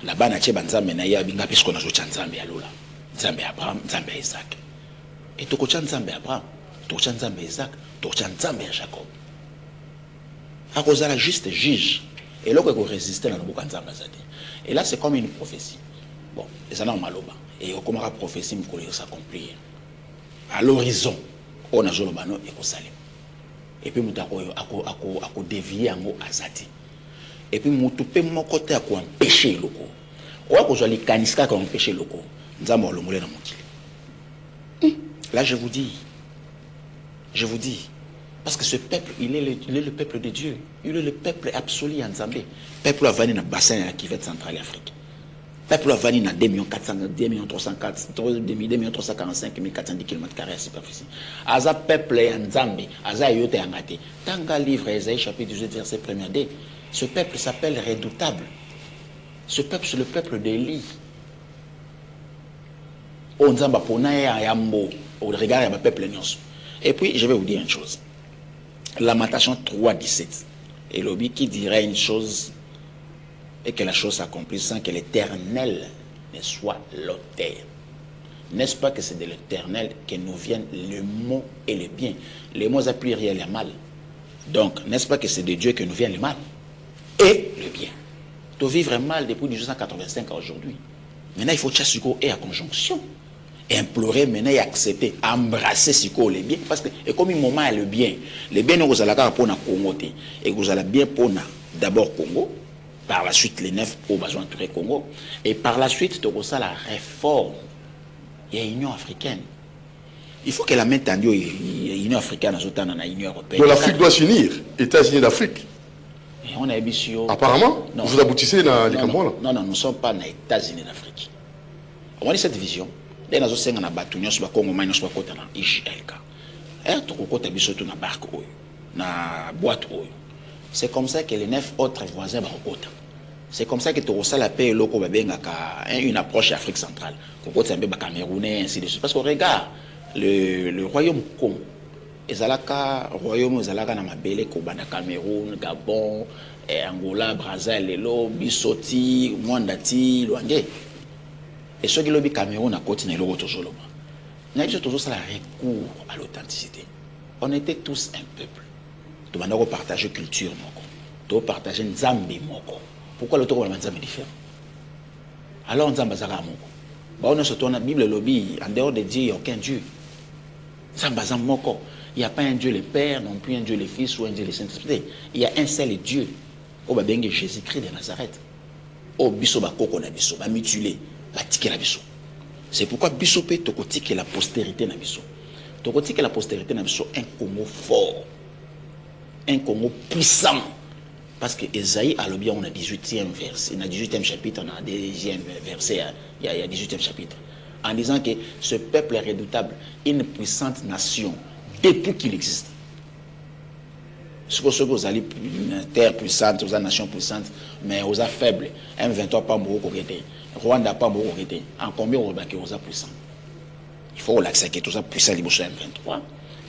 La banne a été Nzambe na ya binga puisqu'on a joué Nzambe à Lola, Nzambe Abraham, Nzambe Isaac. Et tout le monde Nzambe Abraham, tout le monde Nzambe Isaac, tout le monde Nzambe Jacob. À cause de la juste juge. Et là, on résister dans le boucan Nzambe. Et là, c'est comme une prophétie. Bon, les années en maloba. Et comme la prophétie, il s'accomplir. À l'horizon, on a joué le bano et qu'on salue. Et puis, on a dévié en haut à Zati. Et puis, on a mon côté à empêcher le locaux. On a besoin de caniska qui ont empêché le locaux. Nous avons le moulin dans mon petit. Là, je vous dis. Parce que ce peuple, il est le peuple de Dieu. Il est le peuple absolu en Zambie. Le peuple a venu dans le bassin qui va être central Afrique. Le peuple a venu dans 2 400, 2 304, 2 345 410 km² à superficie. Aza peuple en Zambie, Aza yote angate. Tanga livre Esaïe chapitre 18 verset 1er D. Ce peuple s'appelle redoutable. Ce peuple, c'est le peuple d'Élie. On Zamba pona ya yambo. Au regard du peuple nyos. Et puis, je vais vous dire une chose. Lamentation 3:17. Et l'objet qui dirait une chose et que la chose s'accomplisse sans que l'Éternel ne soit l'auteur. N'est-ce pas que c'est de l'Éternel que nous viennent le mot et le bien? Les mots à pluriel et mal. Donc, n'est-ce pas que c'est de Dieu que nous vient le mal et le bien? Tu vivre mal depuis 1885 à aujourd'hui. Maintenant, il faut chasser et à conjonction. Implorer maintenant et accepter, embrasser ce qu'on est bien. Parce que, et comme il moment le bien nous allons pour na Congo, et vous allez bien pour d'abord Congo, par la suite les 9 au besoin de Congo, et par la suite tu as la réforme. Il y a l'Union africaine. Il faut que la main tendue l'Union africaine dans l'Union européenne. Donc l'Afrique doit s'unir, États-Unis d'Afrique. Et on a apparemment, non, vous aboutissez dans les Cameroun. Non, nous ne sommes pas dans les États-Unis d'Afrique. On a cette vision. Les nazo senga na batu nyos ba Congo mai nyos ba kota na IJLK. To kokota biso to na barque oyo, na boîte oyo. C'est comme ça que les 9 autres voisins ba kokota. C'est comme ça que to ça la paix loko ba benga ka une approche Afrique centrale. Kokota mbe ba Camerounais ainsi de suite parce qu'on regarde le royaume Congo. Ezalaka royaume ezalaka na mabele ko bana Cameroun, Gabon, Angola, Brazzaville, Lelo, Bisoti, Mwandati, Luange. Et ceux qui l'ont dit Cameroun a continué le retour sur l'homme. Nous avons toujours ça recours à l'authenticité. On était tous un peuple. Nous avons partagé culture, nous avons partagé Nzambi. Pourquoi l'autre est différent? Alors Nzamba Zara Moko. On a surtout la Bible lobby, en dehors de Dieu, il n'y a aucun Dieu. Nzamba Moko. Il n'y a pas un Dieu le Père, non plus un Dieu le Fils ou un Dieu le Saint-Esprit. Il y a un seul Dieu. Au Babenge Jésus-Christ de Nazareth. Au Bisso Bakoko na Bisso, ba mutilé. C'est pourquoi Bissopé tokotique la postérité na biso. Tokotique la postérité na biso un Congo fort. Un Congo puissant. Parce que Esaïe a le bien, on a 18e verset, on a 18e chapitre, on a 2e verset, il y a 18e chapitre. En disant que ce peuple est redoutable, une puissante nation, depuis qu'il existe. Ce que vous allez une terre puissante, vous avez une nation puissante, mais vous êtes faible. M23 pas beaucoup côté, Rwanda pas beaucoup côté. En combien vous êtes puissant? Il faut l'accepter que tout ça puissant les M23,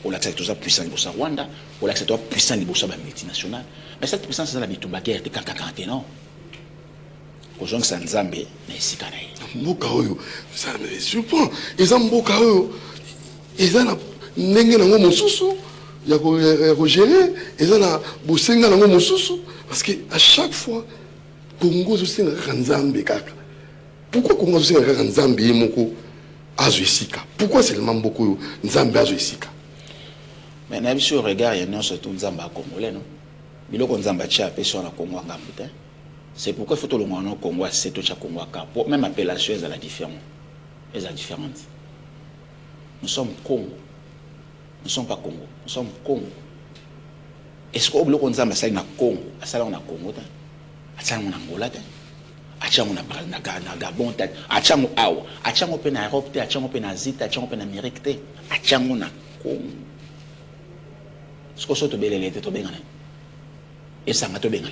ou l'accepter tout ça puissant les Rwanda, ou l'accepter tout ça puissant les multinationales. Mais cette puissance c'est la bitumba guerre de kakakante non. Aujourd'hui c'est Nzambe na isika na ye. Mboka oyo, ça me surprend. Eza mboka oyo, eza na ndenge nango mosusu. Il y a gérer et ça na bosenga nango mosusu parce que à chaque fois Congo zosenga Nzambe kaka. Pourquoi Congo zosenga Nzambe moko azoisika? Pourquoi seulement beaucoup Nzambe azoisika? Mais na biso regard ya non surtout Nzambe congolais non. Biloko Nzambe cha pe sur la Congo ngambuta. C'est pourquoi il faut tout le monde au Congo c'est tout cha Congo ka. Même appellation est la différente. Est la différente. Nous sommes Congo. Nous ne sommes pas Congo, nous sommes Congo. Est-ce que nous sommes na Congo? Nous na Congo, nous na Angola, nous na Gabon, nous na Europe, nous na Asie, nous na Amérique, nous na Congo. Est-ce que nous sommes bengana? Et ça m'a bengana.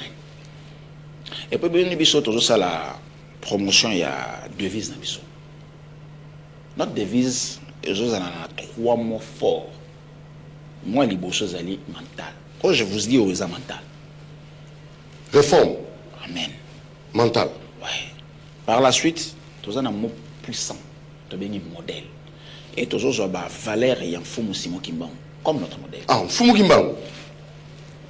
Et puis nous sommes la promotion il y a devise na biso. Notre devise est 3 mots forts. Moi, les choses allaient mental. Quand je vous dis aux mental. Réforme. Amen. Mental. Ouais. Par la suite, tous un mot puissant. Tu as un modèle. Et tous autres valeur et un fou Simon Kimban comme notre modèle. Ah, fou Kimban.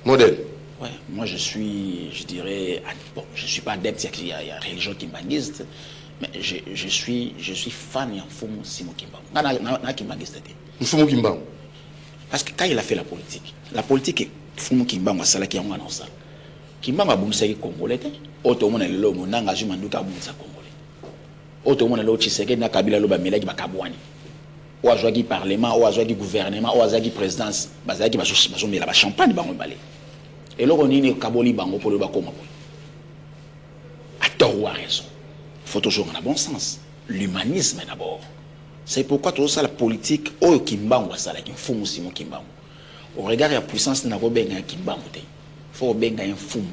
Modèle. Ouais. Moi, je dirais, bon, je suis pas adepte, il y a une religion kimbaniste, mais je suis fan et un fou Simon Kimban. Na kimbaniste. Fou Kimban. Parce que quand il a fait la politique est Fumu Kimbangu sala qui a un ça. Kimbangu a boumsé les Congolais. Auto mon le lomo nanga juma nduka boumsa Congolais. Auto mon le lochi seke na kabila loba meleki bakabwani. Ou a joué parlement, ou a joué gouvernement, ou a joué présidence, bazaki baso mela ba champagne bango balé. Et là on ni kaboli bango pour le bakoma. À tort ou à raison. Il faut toujours en bon sens. L'humanisme d'abord. C'est pourquoi tout ça la politique au Kimbangu ça la Fumu Simon Kimbangu. Au regard de la puissance de la benga Kimbangu, il faut benga un fumu.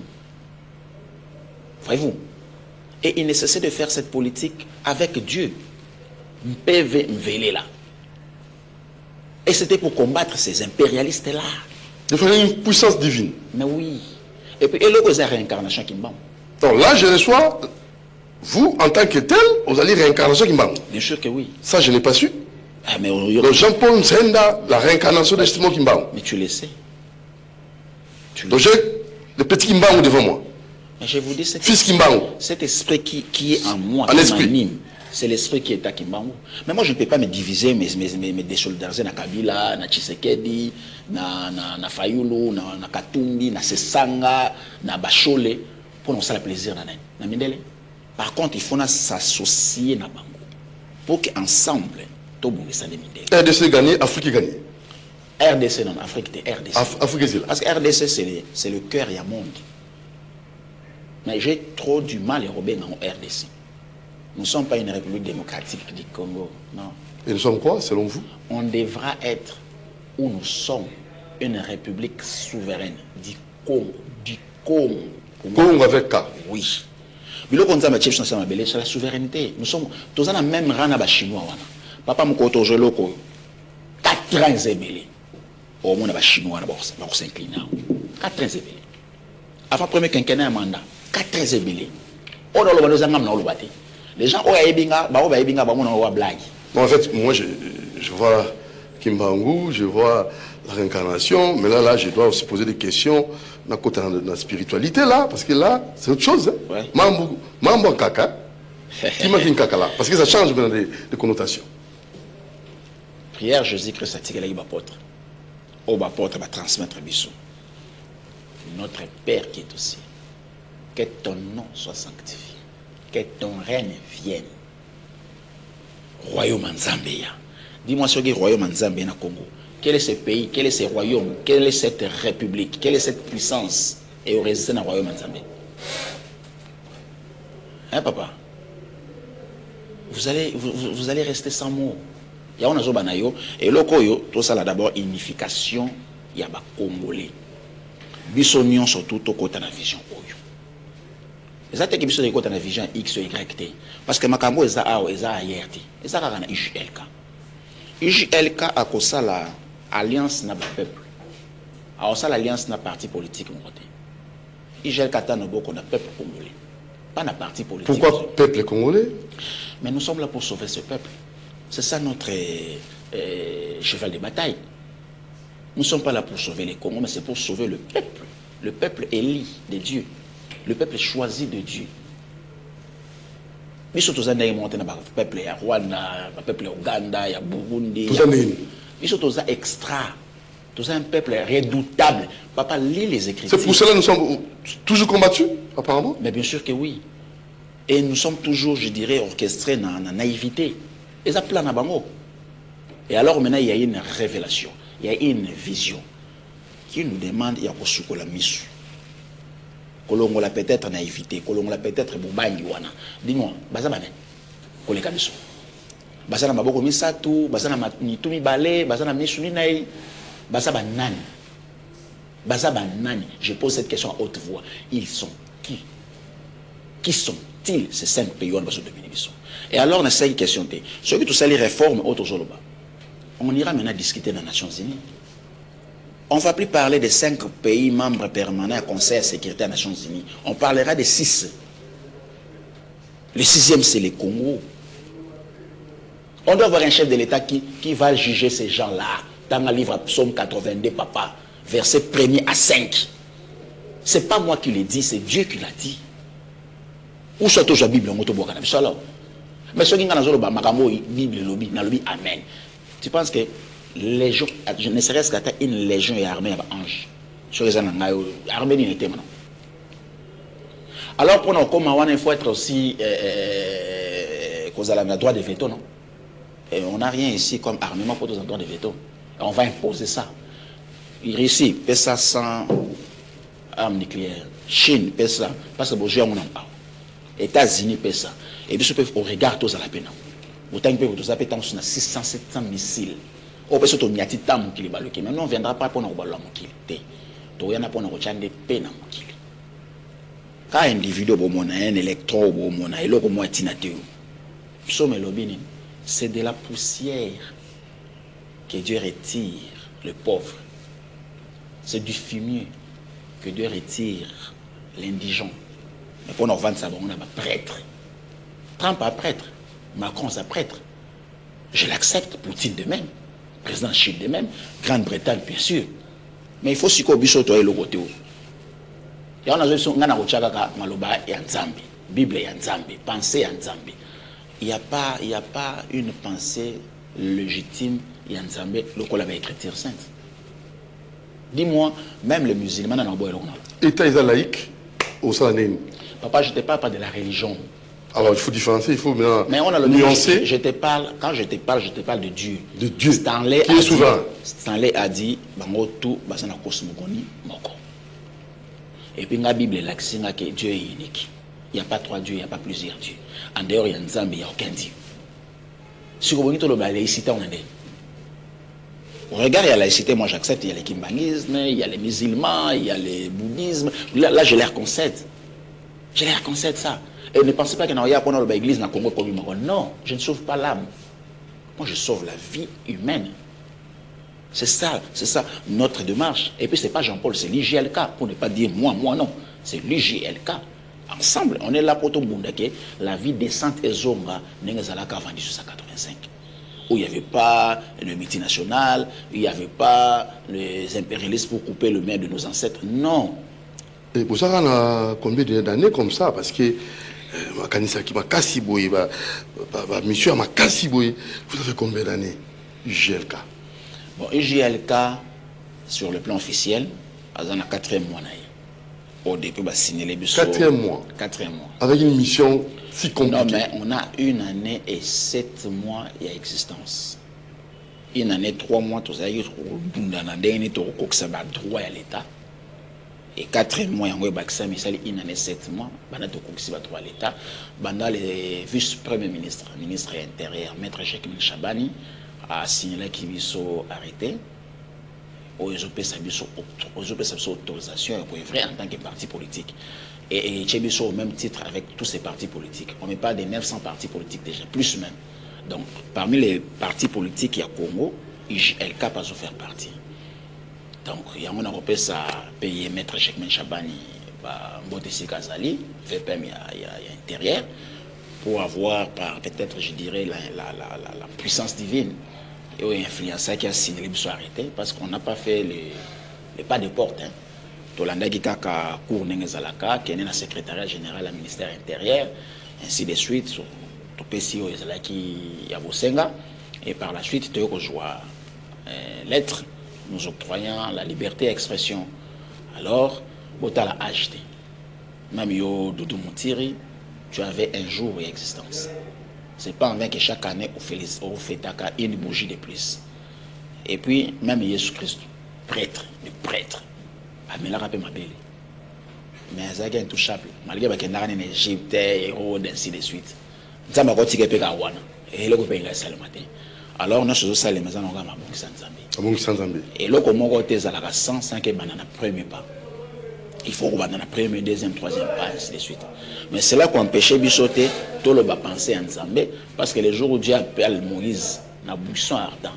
Voyez-vous? Et il est nécessaire de faire cette politique avec Dieu. Mpeve mvele là. Et c'était pour combattre ces impérialistes là. Il fallait une puissance divine. Mais oui. Et puis et là la réincarnation Kimbangu. Donc là je reçois vous, en tant que tel, vous allez réincarnation Kimbangu. Bien sûr que oui. Ça, je n'ai pas su. Ah, mais le Jean-Paul Nzenda, la réincarnation de Simon Kimbangu. Mais tu le sais. Donc j'ai le petit Kimbangu devant moi. Mais je vous dis, fils Kimbangu. Cet esprit qui est en moi, en qui m'anime, c'est l'esprit qui est à Kimbangu. Mais moi, je ne peux pas me diviser, me désolidariser na Kabila, na Tshisekedi, na Fayulu, na Katumbi, na Sesanga, na Bachole, pour nous faire le plaisir. Na Mindele. Par contre, il faut s'associer à Bango pour qu'ensemble, tout le monde s'en Mindele. RDC gagné, Afrique gagné. RDC non, Afrique c'est RDC. Afrique parce que RDC c'est le cœur et le monde. Mais j'ai trop du mal à rebenir en RDC. Nous ne sommes pas une république démocratique du Congo, non. Et nous sommes quoi, selon vous? On devra être où nous sommes, une république souveraine du Congo. Du Congo. Congo avec K. Oui. Mais là, c'est la souveraineté. Nous sommes tous dans la même rang à Chinois. Papa Moukoto Joloko, 4 ans zébélé. Au moins, les Chinois vont s'incliner. 4 ans zébélé. Avant le premier quinquennat, mandat. 4 ans zébélé. Les gens, en fait, moi, je vois Kimbangu, je vois la réincarnation, mais là, je dois aussi poser des questions dans la spiritualité, là, parce que là, c'est autre chose. Ouais. Mambo kaka, qui kaka là, parce que ça change de connotation. Prière Jésus-Christ, c'est qu'il y a apôtre. Au apôtre va transmettre bisou. Notre Père qui est aussi. Que ton nom soit sanctifié. Que ton règne vienne. Royaume en Zambia. Dis-moi ce qu'est royaume en Zambia au Congo. Quel est ce pays? Quel est ce royaume? Quelle est cette république? Quelle est cette puissance et au résister dans le royaume Nzambe. Hein, papa? Vous allez rester sans mots. Il y a un azo banayo et lokoyo tout ça là d'abord unification ya ba congolais. Biso nyon surtout to kota na vision oyo. Ezate ke biso de kota na vision X ou Y T parce que makambo eza awo eza ayer te. Eza kaka na UJLK. UJLK a kosa la alliance na ba peuple. A kosa l'alliance na parti politique mo te. UJLK ta no boko na peuple congolais. Pas na parti politique. Pourquoi peuple congolais? Mais nous sommes là pour sauver ce peuple. C'est ça notre cheval de bataille. Nous ne sommes pas là pour sauver les Congos, mais c'est pour sauver le peuple. Le peuple élu de Dieu. Le peuple choisi de Dieu. Mais surtout, ça n'est monté dans le peuple il y a Rwanda, le peuple Ouganda, il y a Burundi. Mais surtout, ça extra. Tout ça un peuple redoutable. Papa, lis les Écritures. C'est pour cela que nous sommes toujours combattus, apparemment? Mais bien sûr que oui. Et nous sommes toujours, je dirais, orchestrés dans la naïveté. Et ça plan à bango. Et alors maintenant, il y a une révélation, il y a une vision qui nous demande, il y a quoi la mission. Kolongola peut-être naïveté, kolongola peut-être bobangi wana. Dis-moi, bazabane, koleka biso. Bazana maboko misatu, bazana mitumi balé, bazana misuni naï, bazaba nani. Bazaba nani. Je pose cette question à haute voix. Ils sont qui? Qui sont-ils ces 5 pays où on va se dominer? Et alors, on a 5 questions. Ceux qui tout ça, les réformes, on ira maintenant discuter dans les Nations Unies. On ne va plus parler des 5 pays membres permanents au Conseil de sécurité des Nations Unies. On parlera des 6. Le 6e, c'est le Congo. On doit avoir un chef de l'État qui va juger ces gens-là. Dans le livre Psaume 82, papa, verset 1er à 5. Ce n'est pas moi qui l'ai dit, c'est Dieu qui l'a dit. Où soit toujours la Bible, on va mais ceux qui ont la Bible, lobby, amen. Tu penses que les gens, ne serait-ce qu'à une légion et armée ange. Sur les armée d'unité maintenant. Alors pour nous, comme il faut être aussi le droit de veto, non? Et on n'a rien ici comme armement pour nos droits de veto. Et on va imposer ça. Ici, paie ça sans armes nucléaires. Chine, paie ça. Parce que bonjour, on en parle. États-Unis paie ça. Et bien, on regarde tous à la peine. Autant que vous avez 600, 700 missiles. On peut se tourner à Titam qui les baloque. Mais non, on ne viendra pas pour nous baloquer mon kilé. Tu n'as pas pour nous retirer peine mon kilé. Quand un individu un électron ou un élo comme moi tinateur. C'est de la poussière que Dieu retire le pauvre. C'est du fumier que Dieu retire l'indigent. Mais pour nous vendre ça, on a un prêtre. Trump a prêtre. Macron c'est prêtre. Je l'accepte. Poutine de même. Président Chine de même. Grande-Bretagne, bien sûr. Mais il faut aussi qu'on puisse autoyer le côté. Il y a un Nzambi. Bible et Nzambi. Pensée en Nzambi. Il n'y a pas une pensée légitime et Nzambi, le col avec écriture sainte. Dis-moi, même les musulmans n'ont pas le État laïque au Sanéne. Papa, je ne te parle pas de la religion. Alors il faut différencier, il faut maintenant mais on a le nuancer. Quand je te parle de Dieu. De Dieu. Stanley qui est souverain. Stanley a dit, bango tout, basana kosmogoni moko. Et puis la Bible là que Dieu est unique. Il n'y a pas 3 dieux, il n'y a pas plusieurs dieux. En dehors, il y a Nzambe, il n'y a aucun dieu. Si vous voulez la laïcité, on a des. Regarde, il y a la laïcité, moi j'accepte, il y a les kimbangismes, il y a les musulmans, il y a les bouddhismes. Là je les concède. Je les concède ça. Et ne pensez pas qu'il y a une église dans le Congo pour lui. Non, je ne sauve pas l'âme. Moi, je sauve la vie humaine. C'est ça notre démarche. Et puis, ce n'est pas Jean-Paul, c'est l'IJLK. Pour ne pas dire moi, non. C'est l'IJLK. Ensemble, on est là pour tout le monde. La vie décente et zonga n'est pas avant 1885. Où il n'y avait pas le multinational, il n'y avait pas les impérialistes pour couper le main de nos ancêtres. Non. Et pour ça, on a combien d'années comme ça? Parce que Makanisa qui m'a cassé boy, monsieur m'a cassé boy. Vous avez combien d'années? UJLK. Bon, UJLK, sur le plan officiel, on a 4e mois. Au début, on a signé les bus. 4e mois. 4e mois. Avec une mission si compliquée. Non, mais on a 1 année et 7 mois d'existence. 1 année, 3 mois, tout ça, on a droit à l'État. Et 4 mois, il y a une année 7 mois, il y a l'État, le vice-premier ministre, ministre intérieur, maître Jacqueline Chabani, a signalé qu'il sont arrêtés. Ils ont fait autorisation pour vrai en tant que parti politique. Et Tchébiso au même titre avec tous ces partis politiques. On n'est pas des 900 partis politiques déjà, plus même. Donc, parmi les partis politiques, il y a Congo, IJLK pas faire partie. Donc, il y a un Européen ça payer maître Jacqueline Chabani, Mbotesi Kazali, VPM, il y a intérieur, pour avoir peut-être, je dirais, la puissance divine et influencer qui a signé les arrêtés parce qu'on n'a pas fait les pas de porte. Tolanda qui a cours Nengezalaka, qui est le secrétariat général du ministère intérieur, ainsi de suite, tout PCO qui a Bosenga, et par la suite, tu as rejoint lettre nous octroyant la liberté d'expression. Alors, Bota l'a acheté. Même yo Doudou Moutiri, tu avais un jour d'existence. C'est pas en vain que chaque année, on fait une bougie de plus. Et puis, même Jésus-Christ, prêtre, le prêtre, mais là, rappelle ma belle. Mais ça est intouchable. Malgré que nous en Égypte, Hérode, ainsi de suite. Ça m'a dit que je et le groupe est le matin. Alors, nous sommes allés à la maison, nous avons Zambie. Et là, comme on est à la 100, que nous avons premier pas. Il faut qu'on ait le premier, deuxième, troisième pas, ainsi de suite. Mais c'est là qu'on empêche de sauter, tout le monde penser en Zambie, parce que le jour où Dieu appelle Moïse, dans buisson ardent,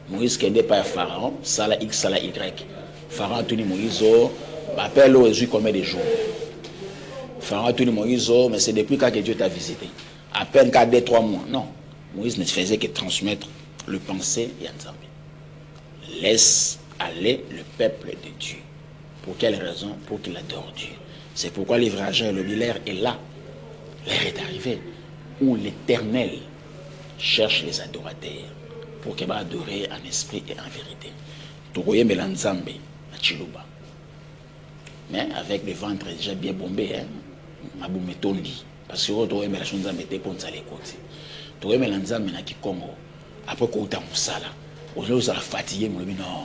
Moïse qui n'est pas Pharaon, ça la X, ça la Y. Pharaon a tenu Moïse, appelle au Jésus combien de jours. Pharaon a tenu Moïse, mais c'est depuis quand que Dieu t'a visité. À peine 4, 3 mois. Non. Moïse ne faisait que transmettre le pensée et en Zambie. Laisse aller le peuple de Dieu. Pour quelle raison? Pour qu'il adore Dieu. C'est pourquoi l'ivrageant et le bilaire est là. L'heure est arrivée où l'Éternel cherche les adorateurs pour qu'il va adorer en esprit et en vérité. Touroye Melanzambe à Chiluba. Mais avec le ventre déjà bien bombé, Mabou Metondi. Parce que Touroye Melanzambe était pour nous aller côté. Touroye Melanzambe na Kikongo. Après qu'on t'a moussala. Aujourd'hui, ça a fatigué, mon non.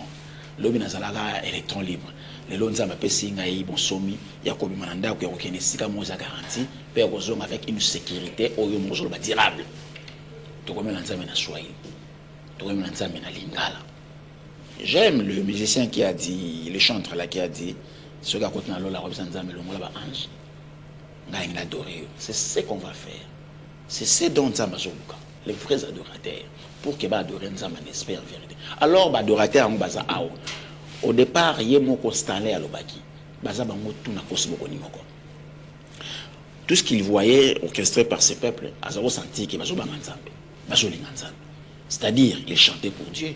L'homme n'a pas électron libre. Les lois nzamba pesinga yi bon somi ya ko bimananda ko yokene sika moza garantie pe kozonga avec une sécurité oyo mozolo ba durable to comme nzamba na Swahili to comme nzamba na Lingala. J'aime le musicien qui a dit, le chanteur là qui a dit ce gars côté na lola robisa nzamba le mola ba ange ngai l'adorer. C'est ce qu'on va faire. C'est ce dont nzamba zobuka les vrais adorateurs pour que ba adorer nzamba en esprit en vérité. Alors ba adorateur en baza ao. Au départ, il y a mon constaté à l'Obaki. Tout ce qu'il voyait orchestré par ces peuples, ils ont senti qu'il y avait c'est-à-dire, ils chantaient pour Dieu,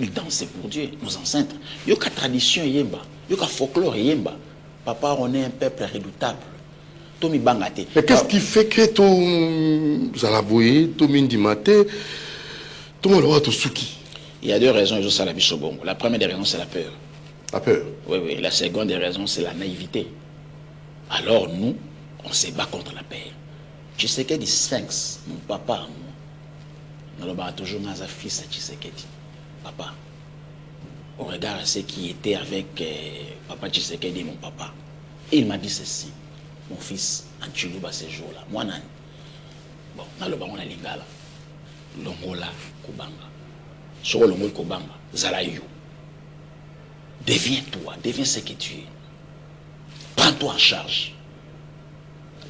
ils dansaient pour Dieu, nos ancêtres. Il y a une tradition, il y a un folklore. Papa, on est un peuple redoutable. Mais qu'est-ce qui fait que vous allez avouer, tout le monde a souki? Il y a deux raisons, la première des raisons, c'est la peur. La peur? Oui, oui. La seconde des raisons, c'est la naïveté. Alors nous, on se bat contre la peur. Tshisekedi Sphinx, mon papa, moi, on a toujours un fils à Tshisekedi. Papa. Au regard de ce qui était avec papa Tshisekedi et mon papa. Et il m'a dit ceci, mon fils, en Tchuluba ces jours-là. Moi, non. Bon, on a le baron à Lingala. Longola, Kubanga. Sur le mot Kobanga, Zalaïou. Deviens-toi, deviens ce que tu es. Prends-toi en charge.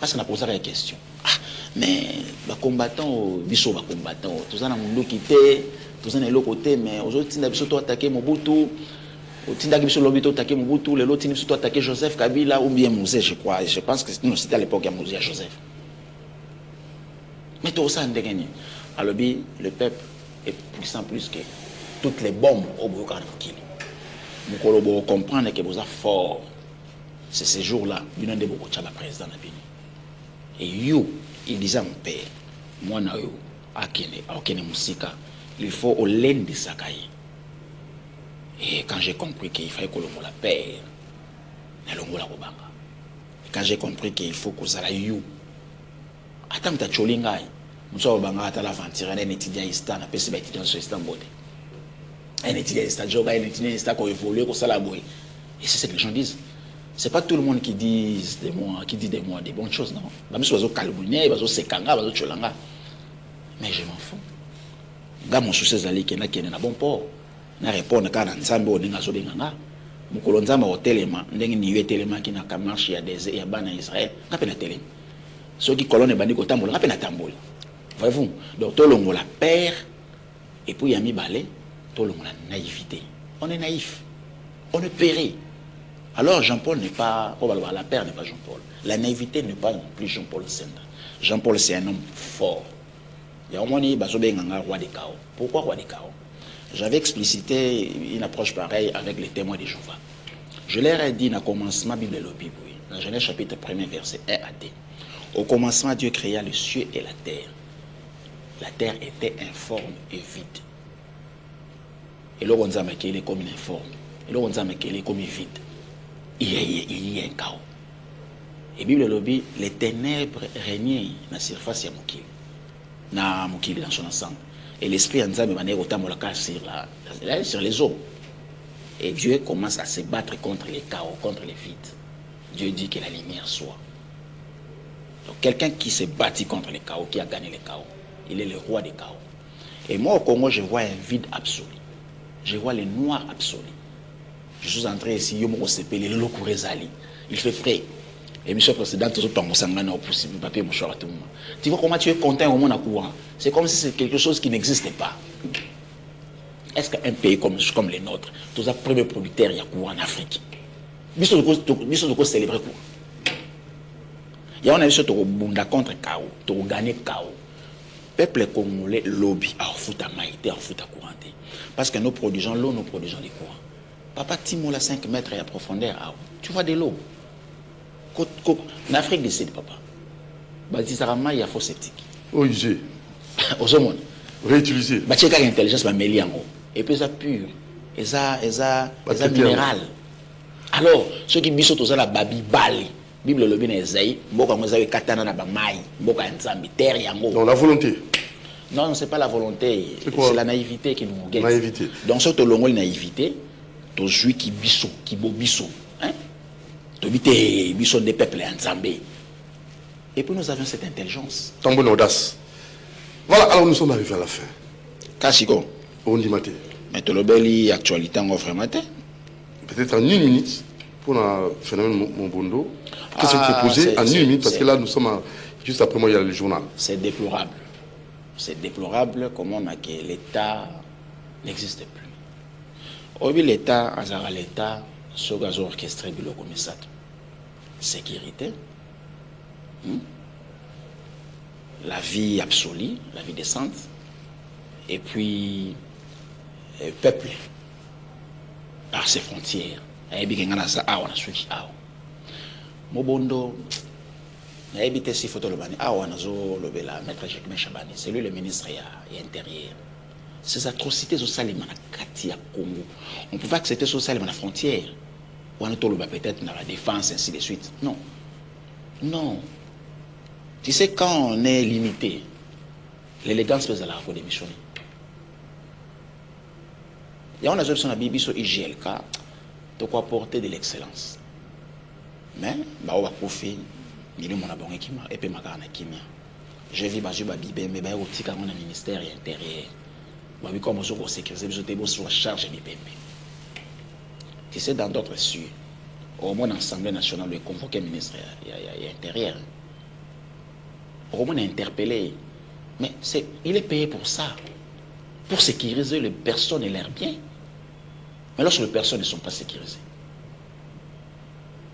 Parce qu'on a posé la question. Ah, mais les combattants, les combattants, tous les gens qui étaient, tous les gens côté, mais aujourd'hui, ils ont attaqué Mobutu, ils ont attaqué Mobutu, les autres, ils ont attaqué Joseph Kabila ou bien Mouzé, je crois. Je pense que c'était à l'époque de Mouzé à Joseph. Mais tout ça, alors, le peuple est puissant plus que toutes les bombes au Boukan Kili. Nous pouvons comprendre que vous êtes fort. C'est ce jour-là, nous avons beaucoup de président. Et you, il disait mon père, moi, il faut au laine de Sakaï. Et quand j'ai compris qu'il fallait que l'on la paix, quand j'ai compris qu'il faut que ça la you, attends, tu as cholingai. Nous sommes en train d'aventurer un étudiant istan, un étudiant sur Istanbul. Un étudiant istan, un étudiant istan qui évolue, qui s'alabouille. Et c'est ce que les gens disent. C'est pas tout le monde qui dit de moi des bonnes choses, non. Mais je m'en fous. Dans mon souci, c'est qu'il y a un bon port. Je réponds à un ensemble où on a besoin de Mukolonzama au téléma, n'engi niwe téléma qui n'a qu'à marcher à des et à ban en Israël, n'a pas de télé. Ceux qui colonnent bandi ko tambola, n'a pas de tambola. Voyez-vous? Donc tout le monde la perd et puis il y a mis balai, tout le monde la naïveté. On est naïf, on est péri. Alors Jean-Paul n'est pas, on va le voir, la paire n'est pas Jean-Paul. La naïveté n'est pas non plus Jean-Paul Senda. Jean-Paul c'est un homme fort. Il y a au moins un roi des chaos. Pourquoi roi des chaos? J'avais explicité une approche pareille avec les témoins de Jéhovah. Je leur ai dit dans le commencement, Bible le Bible, dans Genèse chapitre 1er, verset 1 à 2. Au commencement, Dieu créa le ciel et la terre. La terre était informe et vide. Et là, on dit qu'elle est comme une informe. Et là, on dit qu'elle est comme une vide. Il y a un chaos. Et Bible le Bible, les ténèbres régnaient dans la surface de Moukili, dans son ensemble. Et l'esprit Nzambe sur les eaux. Et Dieu commence à se battre contre les chaos, contre les vides. Dieu dit que la lumière soit. Donc quelqu'un qui s'est battu contre les chaos, qui a gagné les chaos, il est le roi des chaos. Et moi au Congo, je vois un vide absolu. Je vois le noir absolu. Je suis entré ici, il fait frais. Émission précédente, tu vois comment tu es content au monde à courant. C'est comme si c'est quelque chose qui n'existait pas. Est-ce qu'un pays comme les nôtres, tous les premiers producteurs, il y a courant en Afrique? Nous sommes célébrer quoi? Il y a un avis sur le contre chaos, tu gagner chaos. Peuple congolais, lobby, à foutre à maïté, à foutre à couranté. Parce que nous produisons l'eau, nous produisons les courants. Papa, Timo, la 5 mètres et à profondeur, tu vois de l'eau. En Afrique du Sud, papa. Il y a faux sceptique. OIG. Aux hommes. Réutilisé. Il y a intelligence, et puis ça pur. Et ça minéral. Alors, ceux qui disent que la babi bali, Bible le bien Esaïe, Mboka Mozaï Katana na Bamai, Mboka Nzambi, terre yango. Non, la volonté. Non, c'est pas la volonté, c'est la naïveté qui nous guette. Naïveté. Donc, ce que l'on naïveté, tu jouis qui bisso, qui beau bisso. Hein? Tu habites bisso des peuples Nzambi. Et puis nous avions cette intelligence. Tant bonne audace. Voilà, alors nous sommes arrivés à la fin. Kassiko. On dit maté. Mais tu l'as actualité en offre matin. Peut-être en 1 minute pour le phénomène Mombondo. Qu'est-ce qui est posé en 1 minute? Parce que là, nous sommes juste après moi, il y a le journal. C'est déplorable. C'est déplorable comment on a que l'État n'existe plus. Aujourd'hui, l'État, ce gaz orchestré de l'Ocomisat. Sécurité. La vie absolue, la vie décente. Et puis, peuple, par ses frontières. Mobondo, c'est lui le ministre intérieur. Ces atrocités sociales Congo, on pouvait accepter sociales à la frontière. On a peut-être dans la défense, ainsi de suite. Non. Non. Tu sais, quand on est limité, l'élégance fait la démissionner. Il y a une option à Bibi sur IGLK, de quoi apporter de l'excellence. Mais, on va profiter, il y a un bon équipement, et puis ma kimia. Je vis ma Bibi, mais il y a aussi un ministère intérieur. Je vis comme on sécuriser, je suis sur la charge de Bibi. Tu sais, dans d'autres cieux, au moins l'Assemblée nationale, le convoqué ministre intérieur. Au moins interpellé. Mais il est payé pour ça. Pour sécuriser les personnes et leurs biens. Mais lorsque les personnes ne sont pas sécurisées.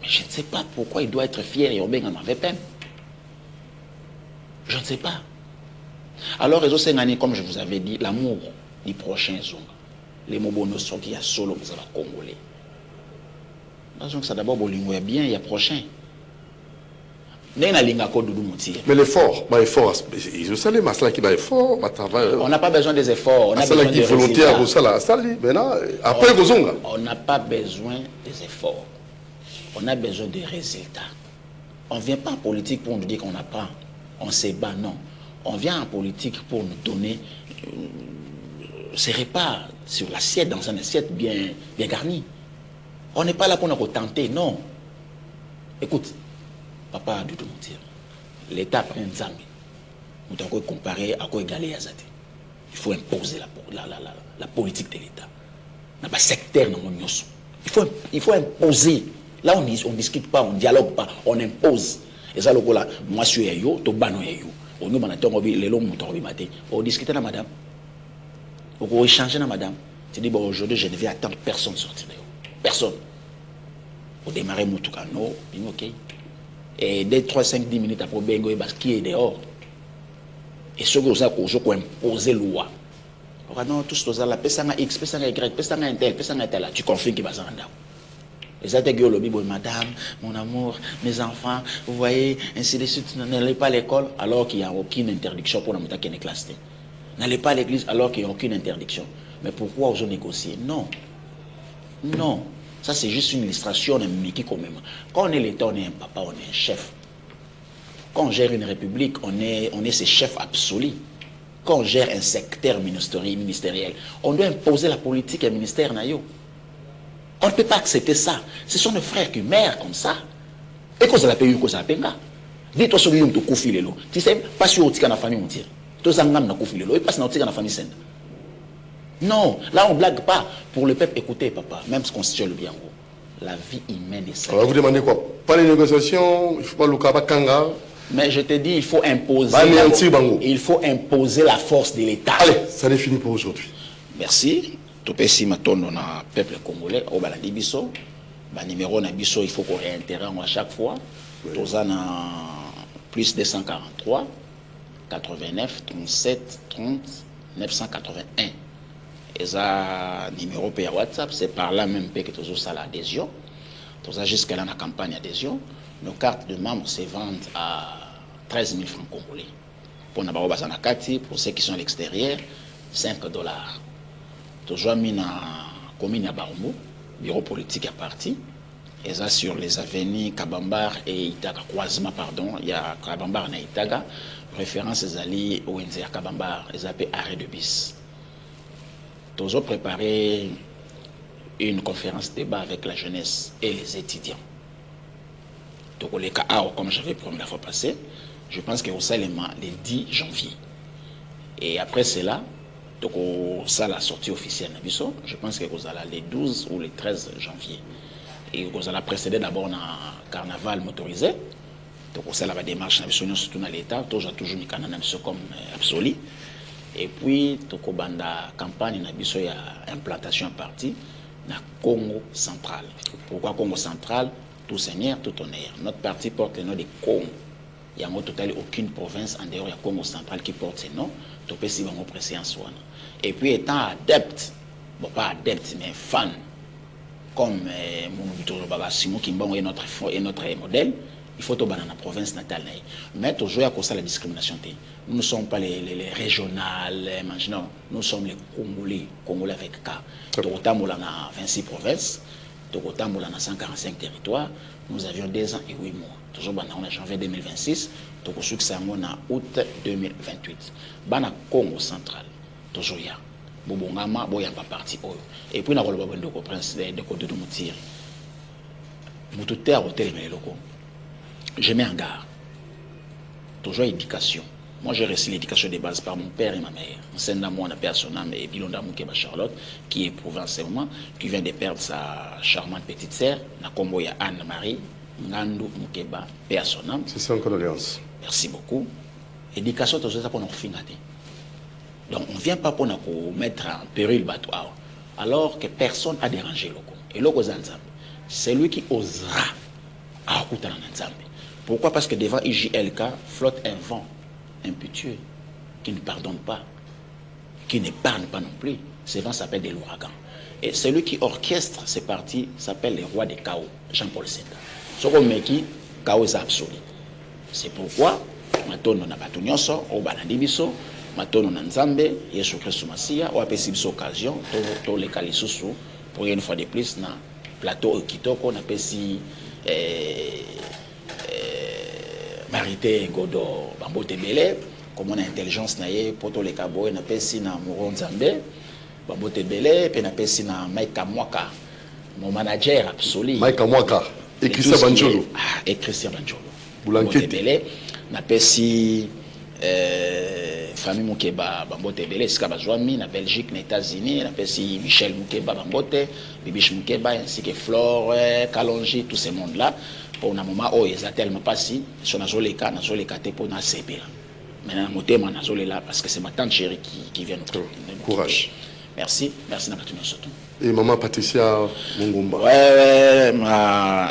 Mais je ne sais pas pourquoi il doit être fier et Obeng en avait peine. Je ne sais pas. Alors, les autres comme je vous avais dit, l'amour du prochain Zonga. Les mobonos sont qui a solo, vous avez congolais. Donc, ça d'abord, il y a bien, il y a prochain. Mais l'effort, on n'a pas besoin des efforts. On a besoin des volontaires. On n'a pas besoin des efforts. On a besoin des résultats. On ne vient pas en politique pour nous dire qu'on apprend. On se bat, non. On vient en politique pour nous donner ces repas sur l'assiette, dans une assiette bien garnie. On n'est pas là pour nous tenter, non. Écoute, papa de mentir. L'État prend un Zambie. Nous devons comparer à quoi égaler Azate. Il faut imposer la politique de l'État. N'a pas sectaire dans mon yosso. Il faut imposer. Là, on ne discute pas, on ne dialogue pas, on impose. Et ça, là, moi, je suis yo, to bano yo. On nous on discute avec madame. On échange avec madame. Tu dis, bon, aujourd'hui, je ne vais attendre personne sortir de là. Personne. Pour démarrer mon tout canot, ok. Et dès 3, 5, 10 minutes après, Bengo, qui est dehors. Et ce que ça, qu'on imposer loi. Non, tout ça, là, personne X, personne Y, personne tel, personne tel, tu confirmes qu'il va s'en rendre. Et ça, t'es le lobby, madame, mon amour, mes enfants, vous voyez, ainsi de suite, n'allez pas à l'école alors qu'il n'y a aucune interdiction pour la montagne qui est classe. N'allez pas à l'église alors qu'il n'y a aucune interdiction. Mais pourquoi os-nous négocier? Non. Non. Ça, c'est juste une illustration d'un Mickey quand même. Quand on est l'État, on est un papa, on est un chef. Quand on gère une république, on est ses chefs absolus. Quand on gère un secteur ministériel, on doit imposer la politique et le ministère. On ne peut pas accepter ça. Ce sont nos frères qui meurent comme ça. Et quand ça la paye, quand ça la paye, dis-toi sur lui, tu confie le lot. Tu sais, pas sur le la famille, on tire. Tu sais, on confie le lot. Et pas sur la famille saine. Non, là on ne blague pas. Pour le peuple, écoutez, papa, même ce qu'on se tient le bien, la vie humaine est sacrée. Alors vous demandez quoi? Pas les négociations, il ne faut pas le kaba kanga. Mais je te dis, il faut imposer. Il faut imposer la force de l'État. Allez, ça est fini pour aujourd'hui. Merci. Tout petit maintenant na peuple congolais au baladi biso. Ba numéro na biso, il faut qu'on réintéresse à chaque fois. Tous en plus 243 89 37 30 981. Et ça numéro par WhatsApp, c'est par là même que tous ça l'adhésion. Tout ça jusqu'à la campagne d'adhésion. Nos cartes de membres se vendent à 13 000 francs congolais. Pour ceux qui sont à l'extérieur, 5 $. Toujours mis dans la commune à Barumbu, bureau politique à parti. Et ça sur les avenues Kabambar et Itaga, croisement, pardon. Il y a Kabambar et Itaga. Référence aux alliés au NZR Kabambar, ils appellent arrêt de bis. Toujours préparé une conférence débat avec la jeunesse et les étudiants. Donc, les cas, comme j'avais promis la fois passée, je pense que ça le 10 janvier. Et après cela, donc ça la sortie officielle je pense que vous allez les 12 ou les 13 janvier. Et vous allez précéder d'abord dans carnaval motorisé. Donc ça la démarche surtout dans l'État, toujours mis comme absolu. Et puis donc banda campagne na biso ya implantation à parti na Congo central. Pourquoi Congo central? Tout seigneur, tout honneur. Notre parti porte le nom de Congo. Il y a en total aucune province en dehors du Congo central qui porte ce nom. Tout peut s'y presser en soi. Et puis étant adepte, bon pas adepte mais fan, comme mon Baba Simon Kimbon est notre modèle, il faut tomber dans la province natale. Mais toujours à cause de la discrimination. Nous ne sommes pas les régionales, non, nous sommes les Congolais, Congolais avec K. Autant on a 26 provinces. Autant on a 145 territoires, nous avions 2 ans et 8 mois. Toujours en janvier 2026, donc au succès en août 2028. Bana Congo central, toujours il y a. Bobongama, boya pas parti. Et puis, on a le prince de côté de Moutir. Moutouter au télé locaux. Je mets en garde. Toujours éducation. Moi, j'ai reçu l'éducation de base par mon père et ma mère. C'est un amour, on appelle son âme, et Bilonda Moukeba Charlotte, qui est provincialement, qui vient de perdre sa charmante petite sœur, Nakomboya Anne-Marie, Ngandou Moukeba, père son âme. C'est ça, en condoléances. Merci beaucoup. Éducation, c'est ça pour nous finir. Donc, on ne vient pas pour nous mettre en péril bateau. Alors que personne n'a dérangé le coup. Et le c'est lui qui osera à Nzambe. Pourquoi? Parce que devant IJLK flotte un vent impétueux qui ne pardonne pas, qui n'épargne pas non plus. Ce vent s'appelle des l'ouragan. Et celui qui orchestre ces parties s'appelle le roi des chaos, Jean-Paul Senda. Ce qu'on met qui, chaos est absolu. C'est pourquoi, maintenant, on a battu nyonso, on a battu biso, maintenant, on a Nzambe, Yesu Christ Masia, on a passé cette occasion, tous les calisusu, pour une fois de plus, dans le plateau Kitoko, on a passé Marité Godo Bambote Belé, comme on a intelligence naie pour tous les cabos, on a passé dans Mouron Nzambe, Bambote Belé, puis on a passé dans Maïka Mwaka, mon manager absolu. Maïka Mwaka. Et Christian Banjolo. Et Christian Banjolo. Boulankete. Napesi famille Moukeba Bambote Belé, Skabazouami, na Belgique, na États-Unis, napesi Michel Moukeba Bambote, Bibiche Moukeba, ainsi que Flore, Kalonji, tous ces mondes-là. Pour un moment où ils ont tellement passé, sur Nazoleka, pour na CP. Maintenant, mon Nazolela, parce que c'est ma tante chérie qui vient nous. Courage. Merci, merci Nabatouno surtout. Et maman Patricia Mongomba. Ouais,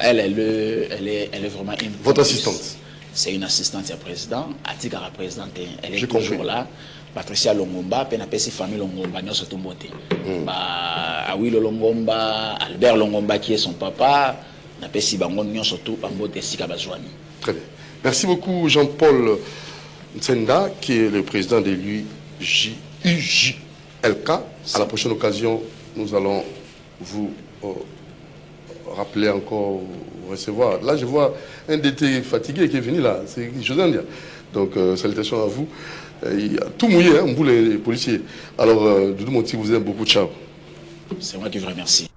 elle est vraiment une. Votre assistante. C'est une assistante du président. Atika la présidente, elle est toujours là. Patricia Longomba, Penapesi famille Longomba, nous sommes beauté. Awilo Longomba, Albert Longomba qui est son papa, Napesi Bangon, nous surtout en beauté Sikabazouani. Très bien. Merci beaucoup Jean-Paul Ntsenda, qui est le président de l'UJLK. À la prochaine occasion, nous allons vous rappeler encore, recevoir. Là, je vois un DT fatigué qui est venu là. C'est José. Donc, salutations à vous. Il y a tout mouillé, hein, vous les policiers. Alors, Doudou Monti vous aime beaucoup. Ciao. C'est moi qui vous remercie.